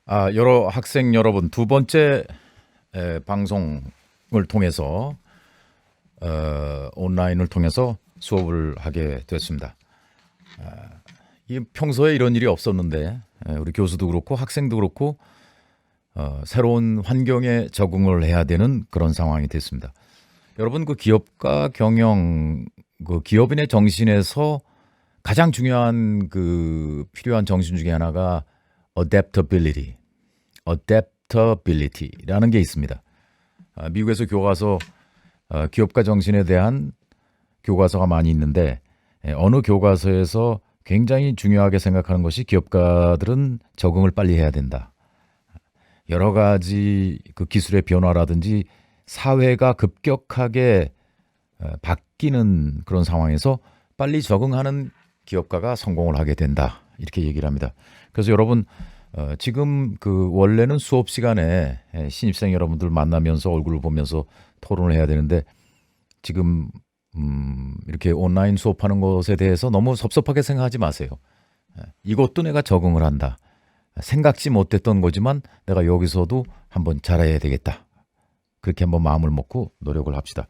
여러 학생 여러분, 두 번째 방송을 통해서 온라인을 통해서 수업을 하게 됐습니다. 이 평소에 이런 일이 없었는데 우리 교수도 그렇고 학생도 그렇고 새로운 환경에 적응을 해야 되는 그런 상황이 됐습니다. 여러분, 그 기업가 경영, 그 기업인의 정신에서 가장 중요한 그 필요한 정신 중에 하나가 adaptability라는 게 있습니다. 미국에서 교과서, 기업가 정신에 대한 교과서가 많이 있는데 어느 교과서에서 굉장히 중요하게 생각하는 것이 기업가들은 적응을 빨리 해야 된다. 여러 가지 그 기술의 변화라든지 사회가 급격하게 바뀌는 그런 상황에서 빨리 적응하는 기업가가 성공을 하게 된다. 이렇게 얘기를 합니다. 그래서 여러분, 지금 그 원래는 수업 시간에 신입생 여러분들 만나면서 얼굴을 보면서 토론을 해야 되는데 지금 이렇게 온라인 수업하는 것에 대해서 너무 섭섭하게 생각하지 마세요. 이것도 내가 적응을 한다. 생각지 못했던 거지만 내가 여기서도 한번 잘해야 되겠다. 그렇게 한번 마음을 먹고 노력을 합시다.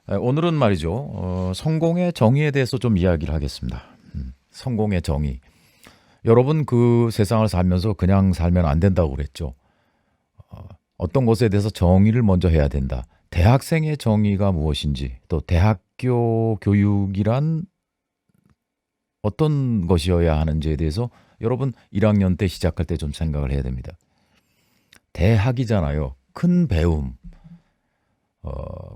오늘은 말이죠. 성공의 정의에 대해서 좀 이야기를 하겠습니다. 성공의 정의. 여러분, 그 세상을 살면서 그냥 살면 안 된다고 그랬죠. 어떤 것에 대해서 정의를 먼저 해야 된다. 대학생의 정의가 무엇인지, 또 대학교 교육이란 어떤 것이어야 하는지에 대해서 여러분 1학년 때 시작할 때 좀 생각을 해야 됩니다. 대학이잖아요. 큰 배움.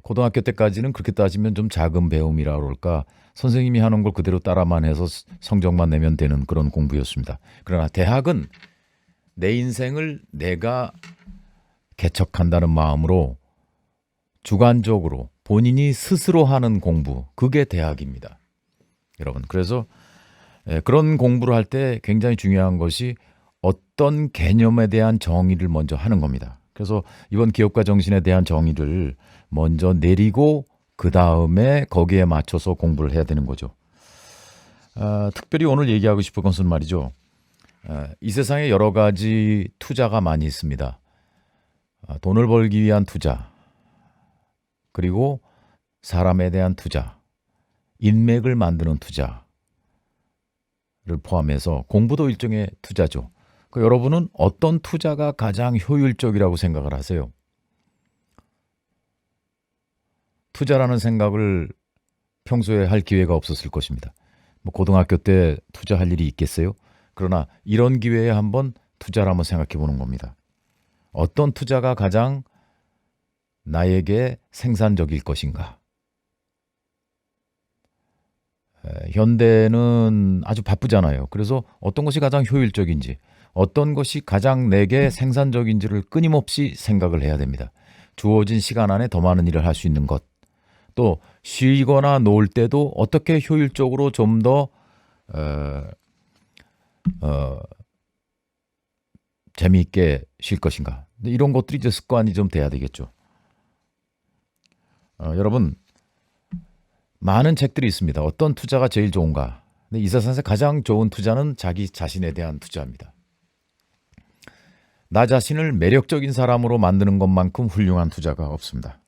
고등학교 때까지는 그렇게 따지면 좀 작은 배움이라 그럴까, 선생님이 하는 걸 그대로 따라만 해서 성적만 내면 되는 그런 공부였습니다. 그러나 대학은 내 인생을 내가 개척한다는 마음으로 주관적으로 본인이 스스로 하는 공부, 그게 대학입니다. 여러분, 그래서 그런 공부를 할 때 굉장히 중요한 것이 어떤 개념에 대한 정의를 먼저 하는 겁니다. 그래서 이번 기업가 정신에 대한 정의를 먼저 내리고 그 다음에 거기에 맞춰서 공부를 해야 되는 거죠. 특별히 오늘 얘기하고 싶은 것은 말이죠. 이 세상에 여러 가지 투자가 많이 있습니다. 돈을 벌기 위한 투자, 그리고 사람에 대한 투자, 인맥을 만드는 투자를 포함해서 공부도 일종의 투자죠. 여러분은 어떤 투자가 가장 효율적이라고 생각을 하세요? 투자라는 생각을 평소에 할 기회가 없었을 것입니다. 고등학교 때 투자할 일이 있겠어요? 그러나 이런 기회에 한번 투자를 한번 생각해 보는 겁니다. 어떤 투자가 가장 나에게 생산적일 것인가? 현대는 아주 바쁘잖아요. 그래서 어떤 것이 가장 효율적인지, 어떤 것이 가장 내게 생산적인지를 끊임없이 생각을 해야 됩니다. 주어진 시간 안에 더 많은 일을 할 수 있는 것, 또 쉬거나 놀 때도 어떻게 효율적으로 좀 더 재미있게 쉴 것인가. 이런 것들이 이제 습관이 좀 돼야 되겠죠. 여러분, 많은 책들이 있습니다. 어떤 투자가 제일 좋은가? 근데 이 세상에서 가장 좋은 투자는 자기 자신에 대한 투자입니다. 나 자신을 매력적인 사람으로 만드는 것만큼 훌륭한 투자가 없습니다.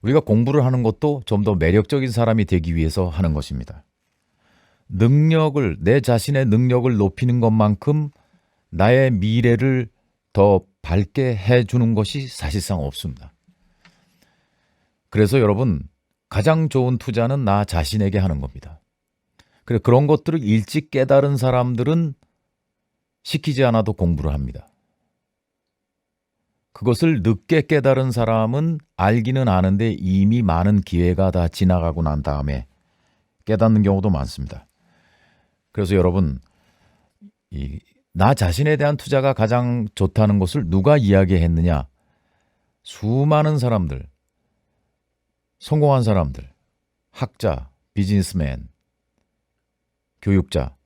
우리가 공부를 하는 것도 좀 더 매력적인 사람이 되기 위해서 하는 것입니다. 내 자신의 능력을 높이는 것만큼 나의 미래를 더 밝게 해주는 것이 사실상 없습니다. 그래서 여러분, 가장 좋은 투자는 나 자신에게 하는 겁니다. 그런 것들을 일찍 깨달은 사람들은 시키지 않아도 공부를 합니다. 그것을 늦게 깨달은 사람은 알기는 아는데 이미 많은 기회가 다 지나가고 난 다음에 깨닫는 경우도 많습니다. 그래서 여러분, 나 자신에 대한 투자가 가장 좋다는 것을 누가 이야기했느냐? 수많은 사람들, 성공한 사람들, 학자, 비즈니스맨, 교육자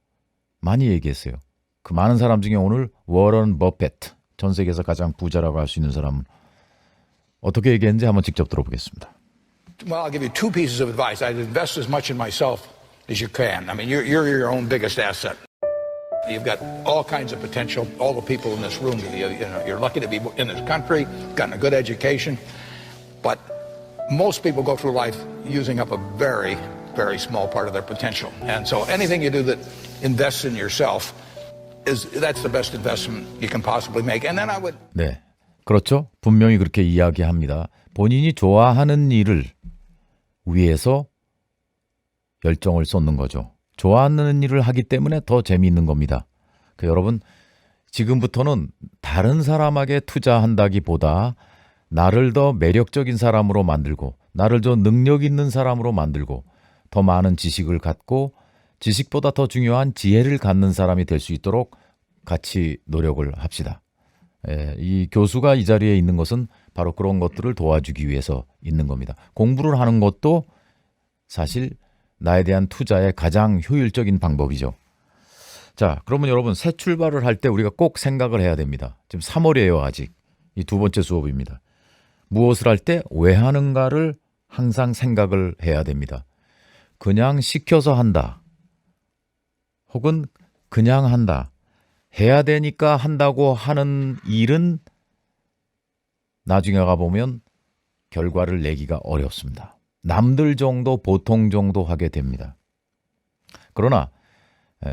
많이 얘기했어요. 그 많은 사람 중에 오늘 워런 버핏, 전 세계에서 가장 부자라고 할 수 있는 사람은 어떻게 얘기했는지 한번 직접 들어보겠습니다. Well, I'll give you two pieces of advice. I'd invest as much in myself as you can. I mean, you're your own biggest asset. You've got all kinds of potential. All the people in this room, you're lucky to be in this country, gotten a good education. But most people go through life using up a very, very small part of their potential. And so anything you do that invests in yourself, that's the best investment you can possibly make. And then I would... 네, 그렇죠. 분명히 그렇게 이야기합니다. 본인이 좋아하는 일을 위해서 열정을 쏟는 거죠. 좋아하는 일을 하기 때문에 더 재미있는 겁니다. 여러분, 지금부터는 다른 사람에게 투자한다기보다 나를 더 매력적인 사람으로 만들고 나를 더 능력 있는 사람으로 만들고 더 많은 지식을 갖고 지식보다 더 중요한 지혜를 갖는 사람이 될 수 있도록 같이 노력을 합시다. 이 교수가 이 자리에 있는 것은 바로 그런 것들을 도와주기 위해서 있는 겁니다. 공부를 하는 것도 사실 나에 대한 투자의 가장 효율적인 방법이죠. 자, 그러면 여러분 새 출발을 할 때 우리가 꼭 생각을 해야 됩니다. 지금 3월이에요 아직. 이 두 번째 수업입니다. 무엇을 할 때 왜 하는가를 항상 생각을 해야 됩니다. 그냥 시켜서 한다. 혹은 그냥 한다. 해야 되니까 한다고 하는 일은 나중에 가보면 결과를 내기가 어렵습니다. 남들 정도, 보통 정도 하게 됩니다. 그러나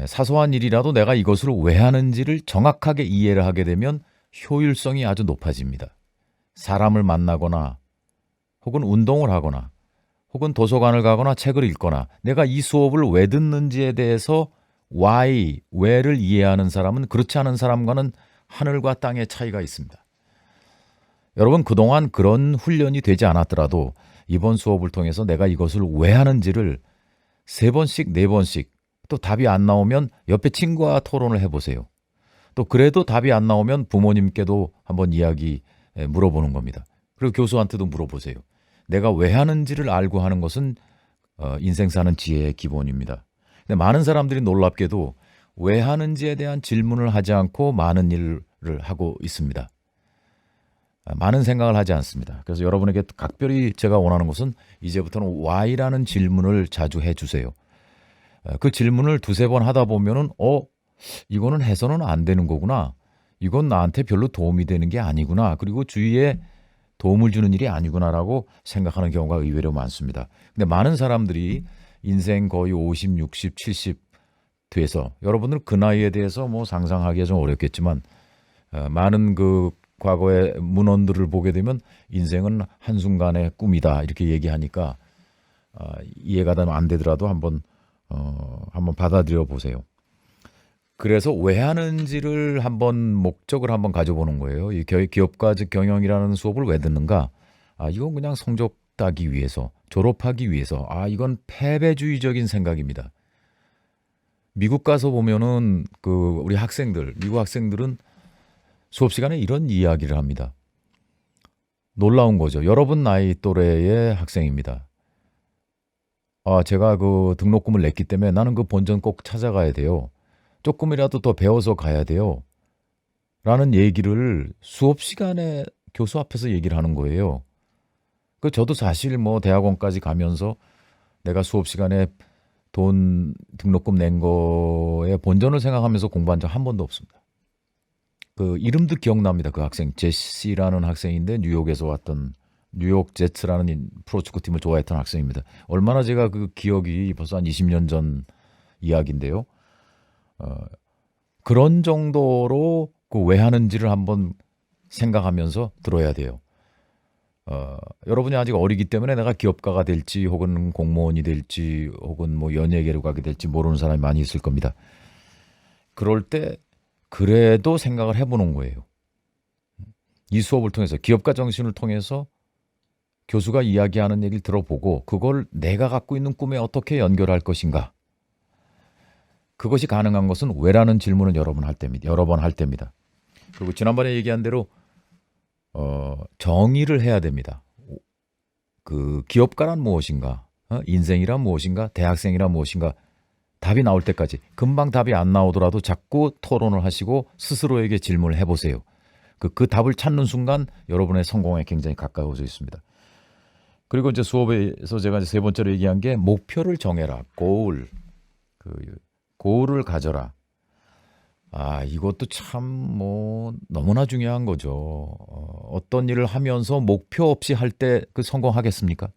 사소한 일이라도 내가 이것을 왜 하는지를 정확하게 이해를 하게 되면 효율성이 아주 높아집니다. 사람을 만나거나 혹은 운동을 하거나 혹은 도서관을 가거나 책을 읽거나 내가 이 수업을 왜 듣는지에 대해서 why, 왜를 이해하는 사람은 그렇지 않은 사람과는 하늘과 땅의 차이가 있습니다. 여러분 그동안 그런 훈련이 되지 않았더라도 이번 수업을 통해서 내가 이것을 왜 하는지를 3번씩 4번씩 또 답이 안 나오면 옆에 친구와 토론을 해보세요. 또 그래도 답이 안 나오면 부모님께도 한번 이야기 물어보는 겁니다. 그리고 교수한테도 물어보세요. 내가 왜 하는지를 알고 하는 것은 인생 사는 지혜의 기본입니다. 근데 많은 사람들이 놀랍게도 왜 하는지에 대한 질문을 하지 않고 많은 일을 하고 있습니다. 많은 생각을 하지 않습니다. 그래서 여러분에게 각별히 제가 원하는 것은 이제부터는 why라는 질문을 자주 해주세요. 그 질문을 2-3번 하다 보면은 이거는 해서는 안 되는 거구나. 이건 나한테 별로 도움이 되는 게 아니구나. 그리고 주위에 도움을 주는 일이 아니구나라고 생각하는 경우가 의외로 많습니다. 근데 많은 사람들이 인생 거의 50, 60, 70 돼서 여러분들 그 나이에 대해서 뭐 상상하기가 좀 어렵겠지만 많은 그 과거의 문헌들을 보게 되면 인생은 한순간의 꿈이다 이렇게 얘기하니까 이해가 안 되더라도 한번 받아들여 보세요. 그래서 왜 하는지를 한번 목적을 한번 가져보는 거예요. 이 기업가적 경영이라는 수업을 왜 듣는가? 이건 그냥 성적 따기 위해서, 졸업하기 위해서. 이건 패배주의적인 생각입니다. 미국 가서 보면은 우리 미국 학생들은 수업 시간에 이런 이야기를 합니다. 놀라운 거죠. 여러분 나이 또래의 학생입니다. 제가 그 등록금을 냈기 때문에 나는 그 본전 꼭 찾아가야 돼요. 조금이라도 더 배워서 가야 돼요. 라는 얘기를 수업 시간에 교수 앞에서 얘기를 하는 거예요. 저도 사실 뭐 대학원까지 가면서 내가 수업 시간에 돈 등록금 낸 거에 본전을 생각하면서 공부한 적 한 번도 없습니다. 이름도 기억납니다. 그 학생 제시라는 학생인데 뉴욕에서 왔던 뉴욕 제츠라는 프로축구 팀을 좋아했던 학생입니다. 얼마나 제가 그 기억이 벌써 한 20년 전 이야기인데요. 그런 정도로 왜 하는지를 한번 생각하면서 들어야 돼요. 여러분이 아직 어리기 때문에 내가 기업가가 될지 혹은 공무원이 될지 혹은 뭐 연예계로 가게 될지 모르는 사람이 많이 있을 겁니다. 그럴 때 그래도 생각을 해보는 거예요. 이 수업을 통해서 기업가 정신을 통해서 교수가 이야기하는 얘기를 들어보고 그걸 내가 갖고 있는 꿈에 어떻게 연결할 것인가. 그것이 가능한 것은 왜라는 질문을 여러 번 할 때입니다. 그리고 지난번에 얘기한 대로 정의를 해야 됩니다. 기업가란 무엇인가? 인생이란 무엇인가? 대학생이란 무엇인가? 답이 나올 때까지 금방 답이 안 나오더라도 자꾸 토론을 하시고 스스로에게 질문을 해보세요. 그 답을 찾는 순간 여러분의 성공에 굉장히 가까워져 있습니다. 그리고 이제 수업에서 제가 이제 3번째로 얘기한 게 목표를 정해라. 고울을 가져라. 이것도 참 너무나 중요한 거죠. 어떤 일을 하면서 목표 없이 할 때 그 성공하겠습니까?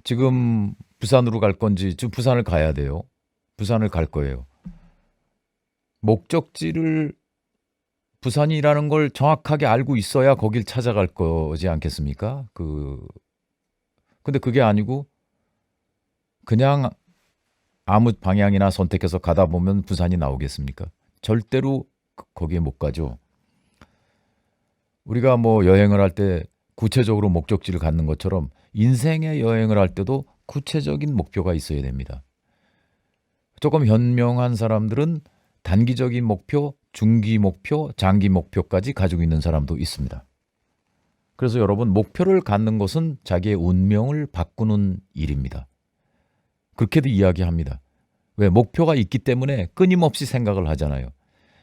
지금 부산으로 갈 건지, 지금 부산을 가야 돼요. 부산을 갈 거예요. 목적지를 부산이라는 걸 정확하게 알고 있어야 거길 찾아갈 거지 않겠습니까? 근데 그게 아니고 그냥 아무 방향이나 선택해서 가다 보면 부산이 나오겠습니까? 절대로 거기에 못 가죠. 우리가 여행을 할 때 구체적으로 목적지를 갖는 것처럼 인생의 여행을 할 때도 구체적인 목표가 있어야 됩니다. 조금 현명한 사람들은 단기적인 목표, 중기 목표, 장기 목표까지 가지고 있는 사람도 있습니다. 그래서 여러분, 목표를 갖는 것은 자기의 운명을 바꾸는 일입니다. 그렇게도 이야기합니다. 왜? 목표가 있기 때문에 끊임없이 생각을 하잖아요.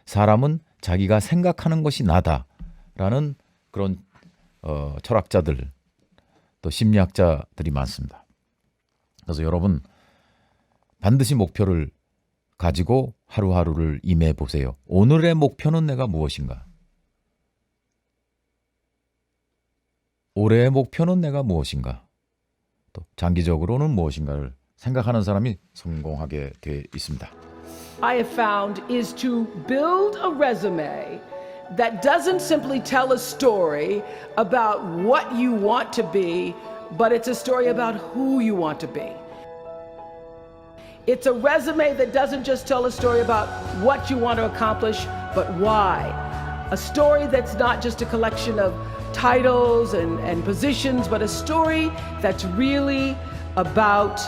사람은 자기가 생각하는 것이 나다라는 그런 철학자들, 또 심리학자들이 많습니다. 그래서 여러분, 반드시 목표를 가지고 하루하루를 임해 보세요. 오늘의 목표는 내가 무엇인가? 올해의 목표는 내가 무엇인가? 또 장기적으로는 무엇인가를 생각하는 사람이 성공하게 돼 있습니다. I have found is to build a resume that doesn't simply tell a story about what you want to be, but it's a story about who you want to be. It's a resume that doesn't just tell a story about what you want to accomplish, but why. A story that's not just a collection of titles and positions, but a story that's really about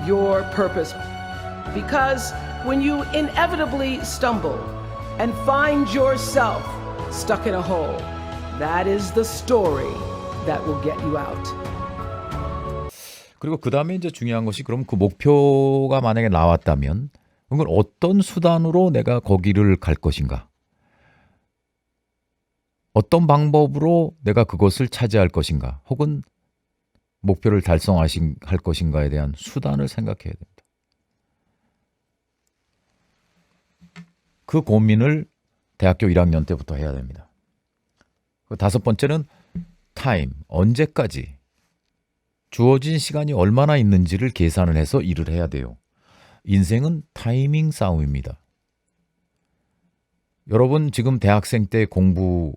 your purpose. Because when you inevitably stumble and find yourself stuck in a hole, that is the story that will get you out. 그리고 그 다음에 이제 중요한 것이, 그럼 그 목표가 만약에 나왔다면 그건 어떤 수단으로 내가 거기를 갈 것인가? 어떤 방법으로 내가 그것을 차지할 것인가? 혹은 목표를 달성할 것인가에 대한 수단을 생각해야 됩니다. 그 고민을 대학교 1학년 때부터 해야 됩니다. 다섯 번째는 타임, 언제까지, 주어진 시간이 얼마나 있는지를 계산을 해서 일을 해야 돼요. 인생은 타이밍 싸움입니다. 여러분 지금 대학생 때 공부해서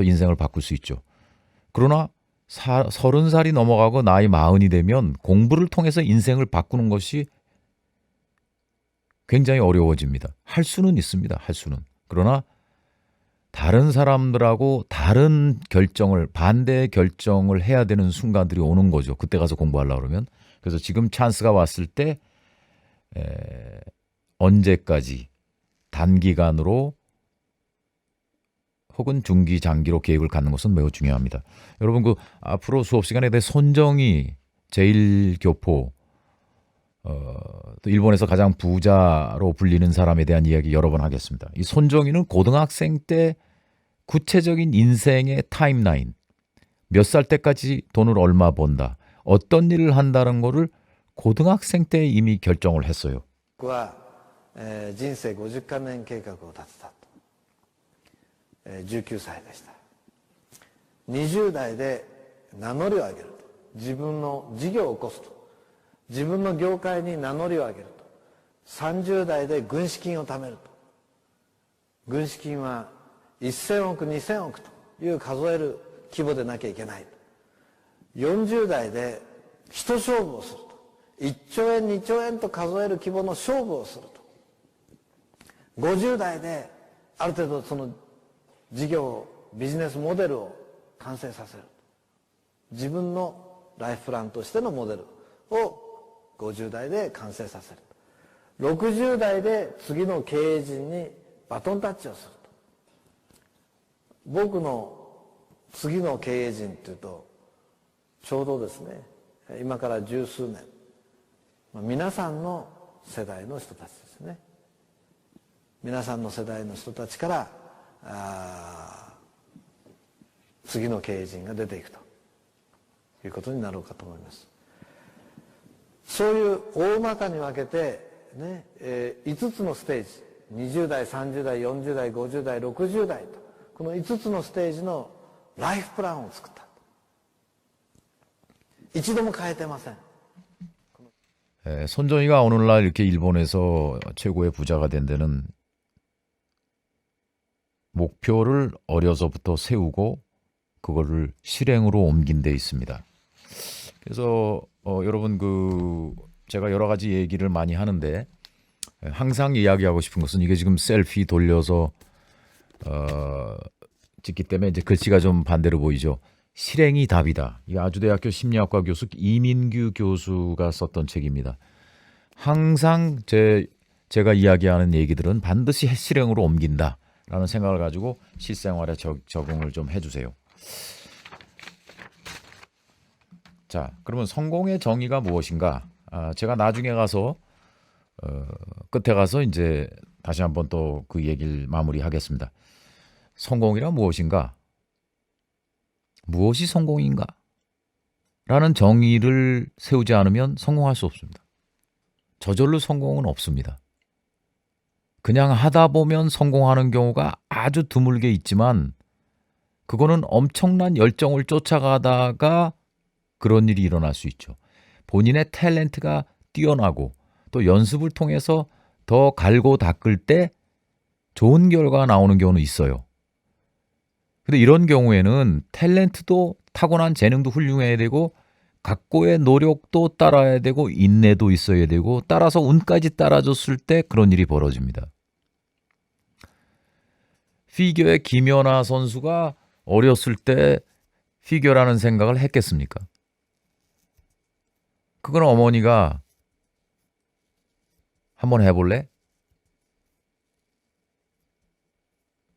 인생을 바꿀 수 있죠. 그러나 30살이 넘어가고 나이 40이 되면 공부를 통해서 인생을 바꾸는 것이 굉장히 어려워집니다. 할 수는 있습니다. 할 수는. 그러나 다른 사람들하고 다른 결정을, 반대의 결정을 해야 되는 순간들이 오는 거죠. 그때 가서 공부하려고 그러면. 그래서 지금 찬스가 왔을 때 언제까지, 단기간으로 혹은 중기, 장기로 계획을 갖는 것은 매우 중요합니다. 여러분, 앞으로 수업 시간에 대해 손정희 제1교포, 또 일본에서 가장 부자로 불리는 사람에 대한 이야기 여러 번 하겠습니다. 이 손정희는 고등학생 때 구체적인 인생의 타임라인, 몇 살 때까지 돈을 얼마 번다, 어떤 일을 한다는 거를 고등학생 때 이미 결정을 했어요. 僕は人生50カ年計画を立てたと19歳でした。20代で名乗りを上げると、自分の事業を起こすと、自分の業界に名乗りを上げると、30代で軍資金を貯めると、軍資金は1000億2000億という数える規模でなきゃいけないと、40代で一勝負をすると、1兆円2兆円と数える規模の勝負をすると、50代である程度その事業ビジネスモデルを完成させる、自分のライフプランとしてのモデルを50代で完成させる、60代で次の経営陣にバトンタッチをすると。僕の次の経営陣というとちょうどですね、今から十数年、皆さんの世代の人たちですね。皆さんの世代の人たちから次の経営陣が出ていくということになろうかと思います。そういう大まかに分けてね5つのステージ20代30代40代50代60代とこの5つのステージのライフプランを作った。一度も変えてません。 손정희가 오늘날 이렇게 일본에서 최고의 부자가 된 데는 목표를 어려서부터 세우고 그거를 실행으로 옮긴 데 있습니다. 그래서 여러분 제가 여러 가지 얘기를 많이 하는데 항상 이야기하고 싶은 것은 이게 지금 셀피 돌려서 찍기 때문에 이제 글씨가 좀 반대로 보이죠. 실행이 답이다. 이 아주대학교 심리학과 교수 이민규 교수가 썼던 책입니다. 항상 제가 이야기하는 얘기들은 반드시 실행으로 옮긴다라는 생각을 가지고 실생활에 적응을 좀 해주세요. 자, 그러면 성공의 정의가 무엇인가? 제가 나중에 가서 끝에 가서 이제 다시 한번 또 그 얘기를 마무리하겠습니다. 성공이란 무엇인가? 무엇이 성공인가? 라는 정의를 세우지 않으면 성공할 수 없습니다. 저절로 성공은 없습니다. 그냥 하다 보면 성공하는 경우가 아주 드물게 있지만 그거는 엄청난 열정을 쫓아가다가 그런 일이 일어날 수 있죠. 본인의 탤런트가 뛰어나고 또 연습을 통해서 더 갈고 닦을 때 좋은 결과가 나오는 경우는 있어요. 근데 이런 경우에는 탤런트도 타고난 재능도 훌륭해야 되고 각고의 노력도 따라야 되고 인내도 있어야 되고 따라서 운까지 따라줬을 때 그런 일이 벌어집니다. 피겨의 김연아 선수가 어렸을 때 피겨라는 생각을 했겠습니까? 그건 어머니가 한번 해볼래?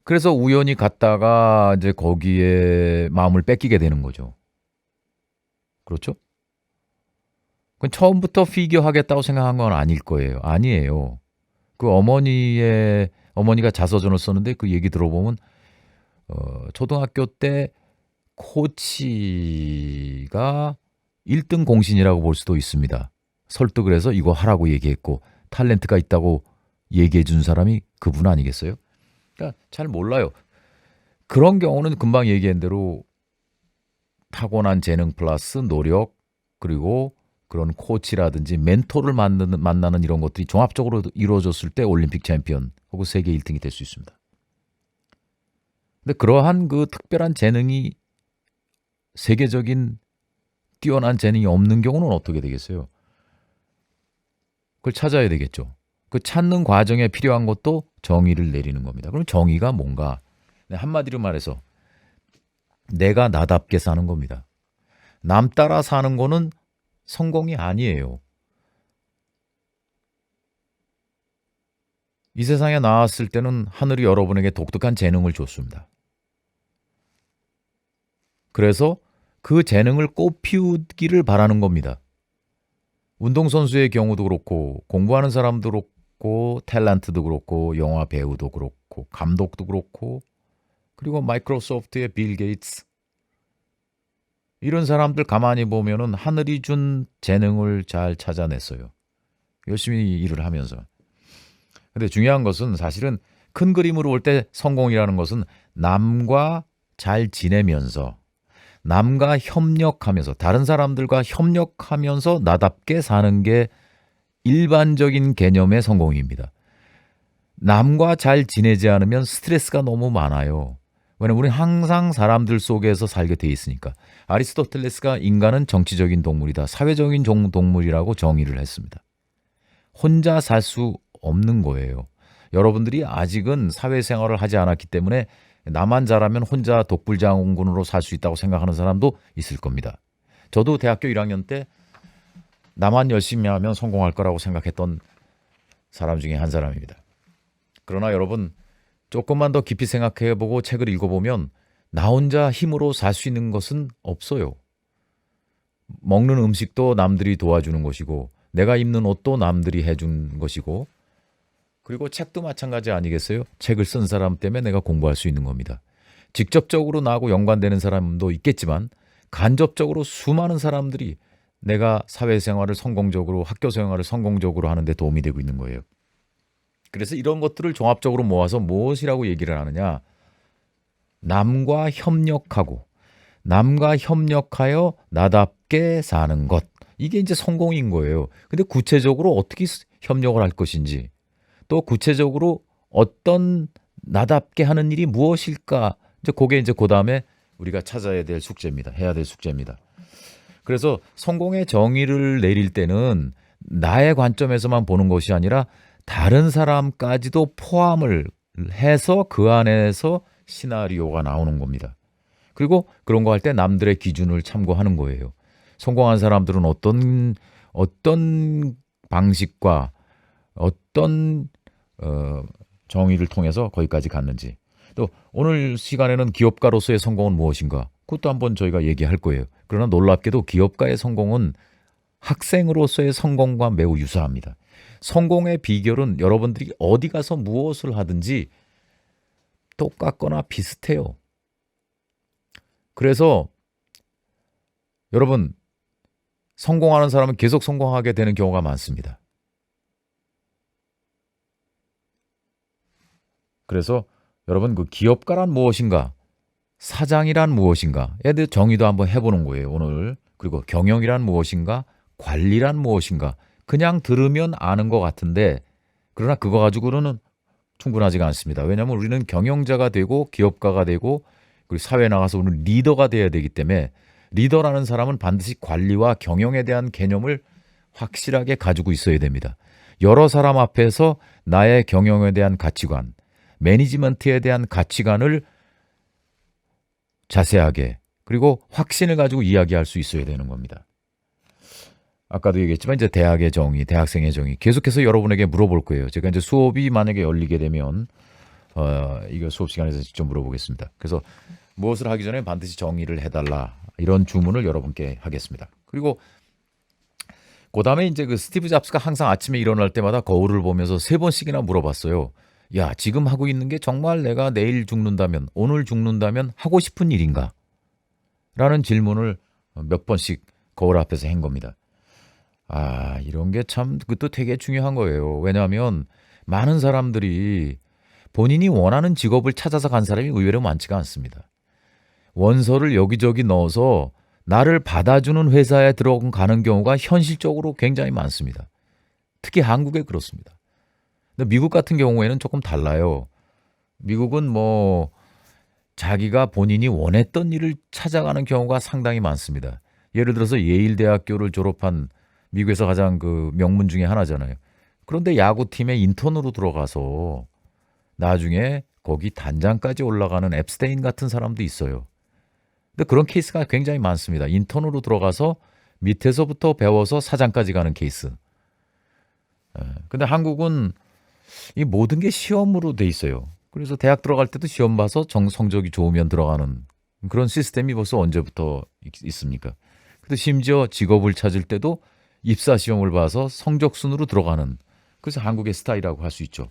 그래서 우연히 갔다가 이제 거기에 마음을 뺏기게 되는 거죠. 그렇죠? 그건 처음부터 피겨 하겠다고 생각한 건 아닐 거예요. 아니에요. 그 어머니가 자서전을 썼는데 그 얘기 들어보면 초등학교 때 코치가 1등 공신이라고 볼 수도 있습니다. 설득을 해서 이거 하라고 얘기했고 탤런트가 있다고 얘기해 준 사람이 그분 아니겠어요? 그러니까 잘 몰라요. 그런 경우는 금방 얘기한 대로 타고난 재능 플러스 노력 그리고 그런 코치라든지 멘토를 만나는 이런 것들이 종합적으로 이루어졌을 때 올림픽 챔피언 혹은 세계 1등이 될 수 있습니다. 근데 그러한 그 특별한 재능이 세계적인 뛰어난 재능이 없는 경우는 어떻게 되겠어요? 그걸 찾아야 되겠죠. 그 찾는 과정에 필요한 것도 정의를 내리는 겁니다. 그럼 정의가 뭔가? 한마디로 말해서 내가 나답게 사는 겁니다. 남 따라 사는 거는 성공이 아니에요. 이 세상에 나왔을 때는 하늘이 여러분에게 독특한 재능을 줬습니다. 그래서 그 재능을 꽃피우기를 바라는 겁니다. 운동선수의 경우도 그렇고 공부하는 사람도 그렇고 탤런트도 그렇고 영화 배우도 그렇고 감독도 그렇고 그리고 마이크로소프트의 빌 게이츠 이런 사람들 가만히 보면은 하늘이 준 재능을 잘 찾아냈어요. 열심히 일을 하면서. 근데 중요한 것은 사실은 큰 그림으로 볼 때 성공이라는 것은 남과 잘 지내면서 남과 협력하면서 다른 사람들과 협력하면서 나답게 사는 게 일반적인 개념의 성공입니다. 남과 잘 지내지 않으면 스트레스가 너무 많아요. 왜냐하면 우리는 항상 사람들 속에서 살게 돼 있으니까. 아리스토텔레스가 인간은 정치적인 동물이다. 사회적인 동물이라고 정의를 했습니다. 혼자 살 수 없는 거예요. 여러분들이 아직은 사회생활을 하지 않았기 때문에 나만 잘하면 혼자 독불장군으로 살 수 있다고 생각하는 사람도 있을 겁니다. 저도 대학교 1학년 때 나만 열심히 하면 성공할 거라고 생각했던 사람 중에 한 사람입니다. 그러나 여러분 조금만 더 깊이 생각해보고 책을 읽어보면 나 혼자 힘으로 살 수 있는 것은 없어요. 먹는 음식도 남들이 도와주는 것이고 내가 입는 옷도 남들이 해준 것이고 그리고 책도 마찬가지 아니겠어요? 책을 쓴 사람 때문에 내가 공부할 수 있는 겁니다. 직접적으로 나하고 연관되는 사람도 있겠지만 간접적으로 수많은 사람들이 내가 사회생활을 성공적으로 학교 생활을 성공적으로 하는 데 도움이 되고 있는 거예요. 그래서 이런 것들을 종합적으로 모아서 무엇이라고 얘기를 하느냐? 남과 협력하고 남과 협력하여 나답게 사는 것. 이게 이제 성공인 거예요. 근데 구체적으로 어떻게 협력을 할 것인지 또 구체적으로 어떤 나답게 하는 일이 무엇일까? 이제 그게 이제 그다음에 우리가 찾아야 될 숙제입니다. 해야 될 숙제입니다. 그래서 성공의 정의를 내릴 때는 나의 관점에서만 보는 것이 아니라 다른 사람까지도 포함을 해서 그 안에서 시나리오가 나오는 겁니다. 그리고 그런 거 할 때 남들의 기준을 참고하는 거예요. 성공한 사람들은 어떤 방식과 어떤 정의를 통해서 거기까지 갔는지. 또 오늘 시간에는 기업가로서의 성공은 무엇인가? 그것도 한번 저희가 얘기할 거예요. 그러나 놀랍게도 기업가의 성공은 학생으로서의 성공과 매우 유사합니다. 성공의 비결은 여러분들이 어디 가서 무엇을 하든지 똑같거나 비슷해요. 그래서 여러분 성공하는 사람은 계속 성공하게 되는 경우가 많습니다. 그래서 여러분 그 기업가란 무엇인가? 사장이란 무엇인가? 에 대해 정의도 한번 해보는 거예요, 오늘. 그리고 경영이란 무엇인가? 관리란 무엇인가? 그냥 들으면 아는 것 같은데 그러나 그거 가지고는 충분하지가 않습니다. 왜냐하면 우리는 경영자가 되고 기업가가 되고 그리고 사회에 나가서 우리는 리더가 돼야 되기 때문에 리더라는 사람은 반드시 관리와 경영에 대한 개념을 확실하게 가지고 있어야 됩니다. 여러 사람 앞에서 나의 경영에 대한 가치관, 매니지먼트에 대한 가치관을 자세하게 그리고 확신을 가지고 이야기할 수 있어야 되는 겁니다. 아까도 얘기했지만 이제 대학의 정의, 대학생의 정의 계속해서 여러분에게 물어볼 거예요. 제가 이제 수업이 만약에 열리게 되면 이거 수업 시간에서 직접 물어보겠습니다. 그래서 무엇을 하기 전에 반드시 정의를 해달라 이런 주문을 여러분께 하겠습니다. 그리고 그다음에 이제 그 스티브 잡스가 항상 아침에 일어날 때마다 거울을 보면서 3번씩이나 물어봤어요. 야, 지금 하고 있는 게 정말 내가 내일 죽는다면, 오늘 죽는다면 하고 싶은 일인가? 라는 질문을 몇 번씩 거울 앞에서 한 겁니다. 아, 이런 게 참 그것도 되게 중요한 거예요. 왜냐하면 많은 사람들이 본인이 원하는 직업을 찾아서 간 사람이 의외로 많지가 않습니다. 원서를 여기저기 넣어서 나를 받아주는 회사에 들어가는 경우가 현실적으로 굉장히 많습니다. 특히 한국에 그렇습니다. 근데 미국 같은 경우에는 조금 달라요. 미국은 뭐 자기가 본인이 원했던 일을 찾아가는 경우가 상당히 많습니다. 예를 들어서 예일 대학교를 졸업한 미국에서 가장 그 명문 중에 하나잖아요. 그런데 야구팀에 인턴으로 들어가서 나중에 거기 단장까지 올라가는 앱스테인 같은 사람도 있어요. 근데 그런 케이스가 굉장히 많습니다. 인턴으로 들어가서 밑에서부터 배워서 사장까지 가는 케이스. 근데 한국은 이 모든 게 시험으로 돼 있어요. 그래서 대학 들어갈 때도 시험 봐서 성적이 좋으면 들어가는 그런 시스템이 벌써 언제부터 있습니까? 근데 심지어 직업을 찾을 때도 입사 시험을 봐서 성적 순으로 들어가는 그래서 한국의 스타일이라고 할 수 있죠.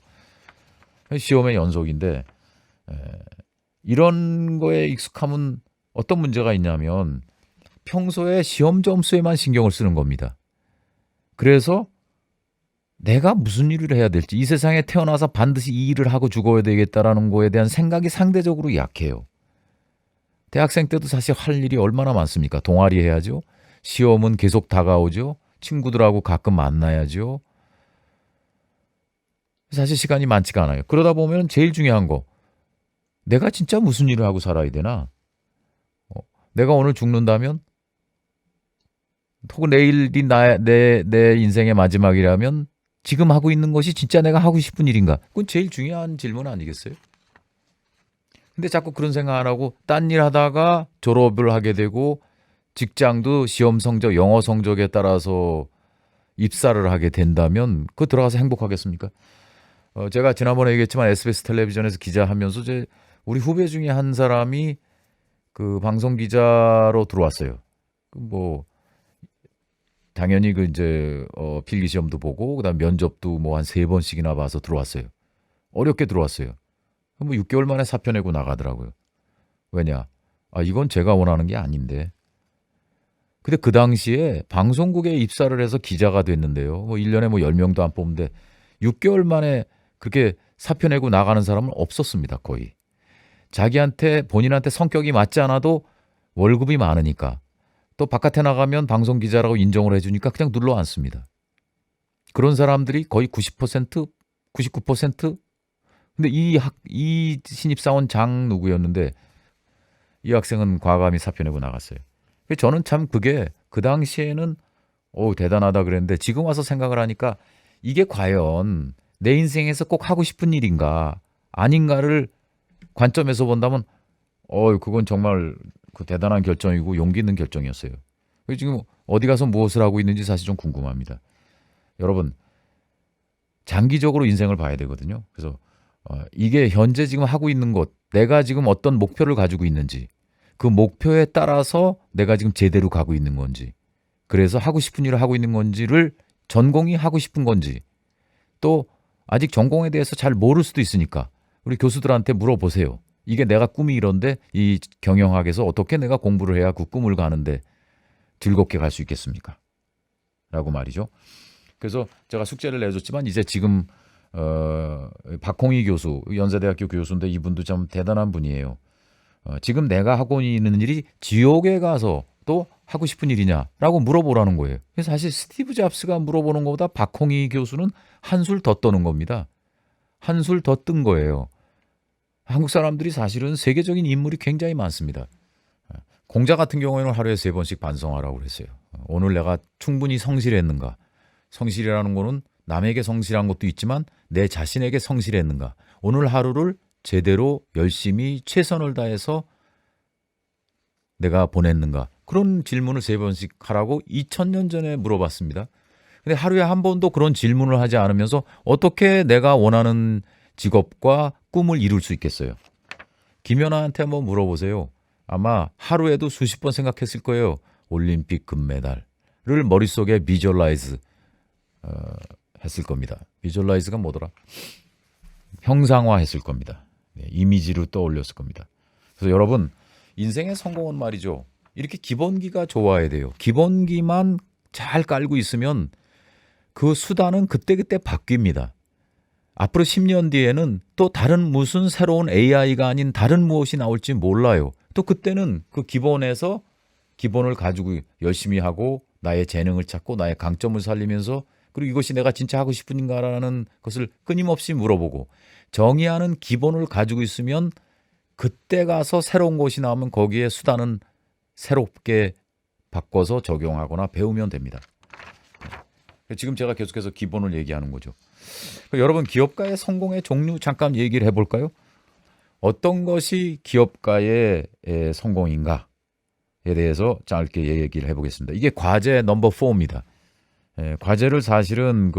시험의 연속인데 이런 거에 익숙함은 어떤 문제가 있냐면 평소에 시험 점수에만 신경을 쓰는 겁니다. 그래서 내가 무슨 일을 해야 될지 이 세상에 태어나서 반드시 이 일을 하고 죽어야 되겠다라는 거에 대한 생각이 상대적으로 약해요. 대학생 때도 사실 할 일이 얼마나 많습니까? 동아리 해야죠. 시험은 계속 다가오죠. 친구들하고 가끔 만나야죠. 사실 시간이 많지가 않아요. 그러다 보면 제일 중요한 거 내가 진짜 무슨 일을 하고 살아야 되나? 내가 오늘 죽는다면 혹은 내일이 내 인생의 마지막이라면 지금 하고 있는 것이 진짜 내가 하고 싶은 일인가? 그건 제일 중요한 질문 아니겠어요? 근데 자꾸 그런 생각 안 하고 딴 일 하다가 졸업을 하게 되고 직장도 시험 성적, 영어 성적에 따라서 입사를 하게 된다면 그거 들어가서 행복하겠습니까? 제가 지난번에 얘기했지만 SBS 텔레비전에서 기자하면서 우리 후배 중에 한 사람이 그 방송 기자로 들어왔어요. 뭐 당연히 그 이제 필기 시험도 보고 그다음 면접도 뭐 한 3번씩이나 봐서 들어왔어요. 어렵게 들어왔어요. 뭐 6개월 만에 사표 내고 나가더라고요. 왜냐? 이건 제가 원하는 게 아닌데. 근데 그 당시에 방송국에 입사를 해서 기자가 됐는데요. 뭐 1년에 뭐 10명도 안 뽑는데 6개월 만에 그렇게 사표 내고 나가는 사람은 없었습니다. 거의. 자기한테 본인한테 성격이 맞지 않아도 월급이 많으니까 또 바깥에 나가면 방송 기자라고 인정을 해주니까 그냥 눌러 앉습니다. 그런 사람들이 거의 90%, 99%. 근데 이 신입사원 장 누구였는데 이 학생은 과감히 사표 내고 나갔어요. 저는 참 그게 그 당시에는 대단하다 그랬는데 지금 와서 생각을 하니까 이게 과연 내 인생에서 꼭 하고 싶은 일인가 아닌가를 관점에서 본다면 그건 정말 그 대단한 결정이고 용기 있는 결정이었어요. 지금 어디 가서 무엇을 하고 있는지 사실 좀 궁금합니다. 여러분 장기적으로 인생을 봐야 되거든요. 그래서 이게 현재 지금 하고 있는 것, 내가 지금 어떤 목표를 가지고 있는지, 그 목표에 따라서 내가 지금 제대로 가고 있는 건지, 그래서 하고 싶은 일을 하고 있는 건지를 전공이 하고 싶은 건지, 또 아직 전공에 대해서 잘 모를 수도 있으니까 우리 교수들한테 물어보세요. 이게 내가 꿈이 이런데 이 경영학에서 어떻게 내가 공부를 해야 그 꿈을 가는데 즐겁게 갈 수 있겠습니까? 라고 말이죠. 그래서 제가 숙제를 내줬지만 이제 지금 박홍희 교수, 연세대학교 교수인데 이분도 참 대단한 분이에요. 지금 내가 하고 있는 일이 지옥에 가서 또 하고 싶은 일이냐라고 물어보라는 거예요. 그래서 사실 스티브 잡스가 물어보는 것보다 박홍희 교수는 한술 더 떠는 겁니다. 한술 더 뜬 거예요. 한국 사람들이 사실은 세계적인 인물이 굉장히 많습니다. 공자 같은 경우에는 하루에 3번씩 반성하라고 그랬어요. 오늘 내가 충분히 성실했는가? 성실이라는 거는 남에게 성실한 것도 있지만 내 자신에게 성실했는가? 오늘 하루를 제대로 열심히 최선을 다해서 내가 보냈는가? 그런 질문을 3번씩 하라고 2000년 전에 물어봤습니다. 근데 하루에 한 번도 그런 질문을 하지 않으면서 어떻게 내가 원하는 직업과 꿈을 이룰 수 있겠어요? 김연아한테 한번 물어보세요. 아마 하루에도 수십 번 생각했을 거예요. 올림픽 금메달을 머릿속에 비주얼라이즈 했을 겁니다. 비주얼라이즈가 뭐더라? 형상화했을 겁니다. 이미지로 떠올렸을 겁니다. 그래서 여러분 인생의 성공은 말이죠. 이렇게 기본기가 좋아야 돼요. 기본기만 잘 깔고 있으면 그 수단은 그때그때 바뀝니다. 앞으로 10년 뒤에는 또 다른 무슨 새로운 AI가 아닌 다른 무엇이 나올지 몰라요. 또 그때는 그 기본에서 기본을 가지고 열심히 하고 나의 재능을 찾고 나의 강점을 살리면서 그리고 이것이 내가 진짜 하고 싶은가라는 것을 끊임없이 물어보고 정의하는 기본을 가지고 있으면 그때 가서 새로운 것이 나오면 거기에 수단은 새롭게 바꿔서 적용하거나 배우면 됩니다. 지금 제가 계속해서 기본을 얘기하는 거죠. 여러분 기업가의 성공의 종류 잠깐 얘기를 해볼까요? 어떤 것이 기업가의 성공인가에 대해서 짧게 얘기를 해보겠습니다. 이게 과제 넘버 4입니다. 과제를 사실은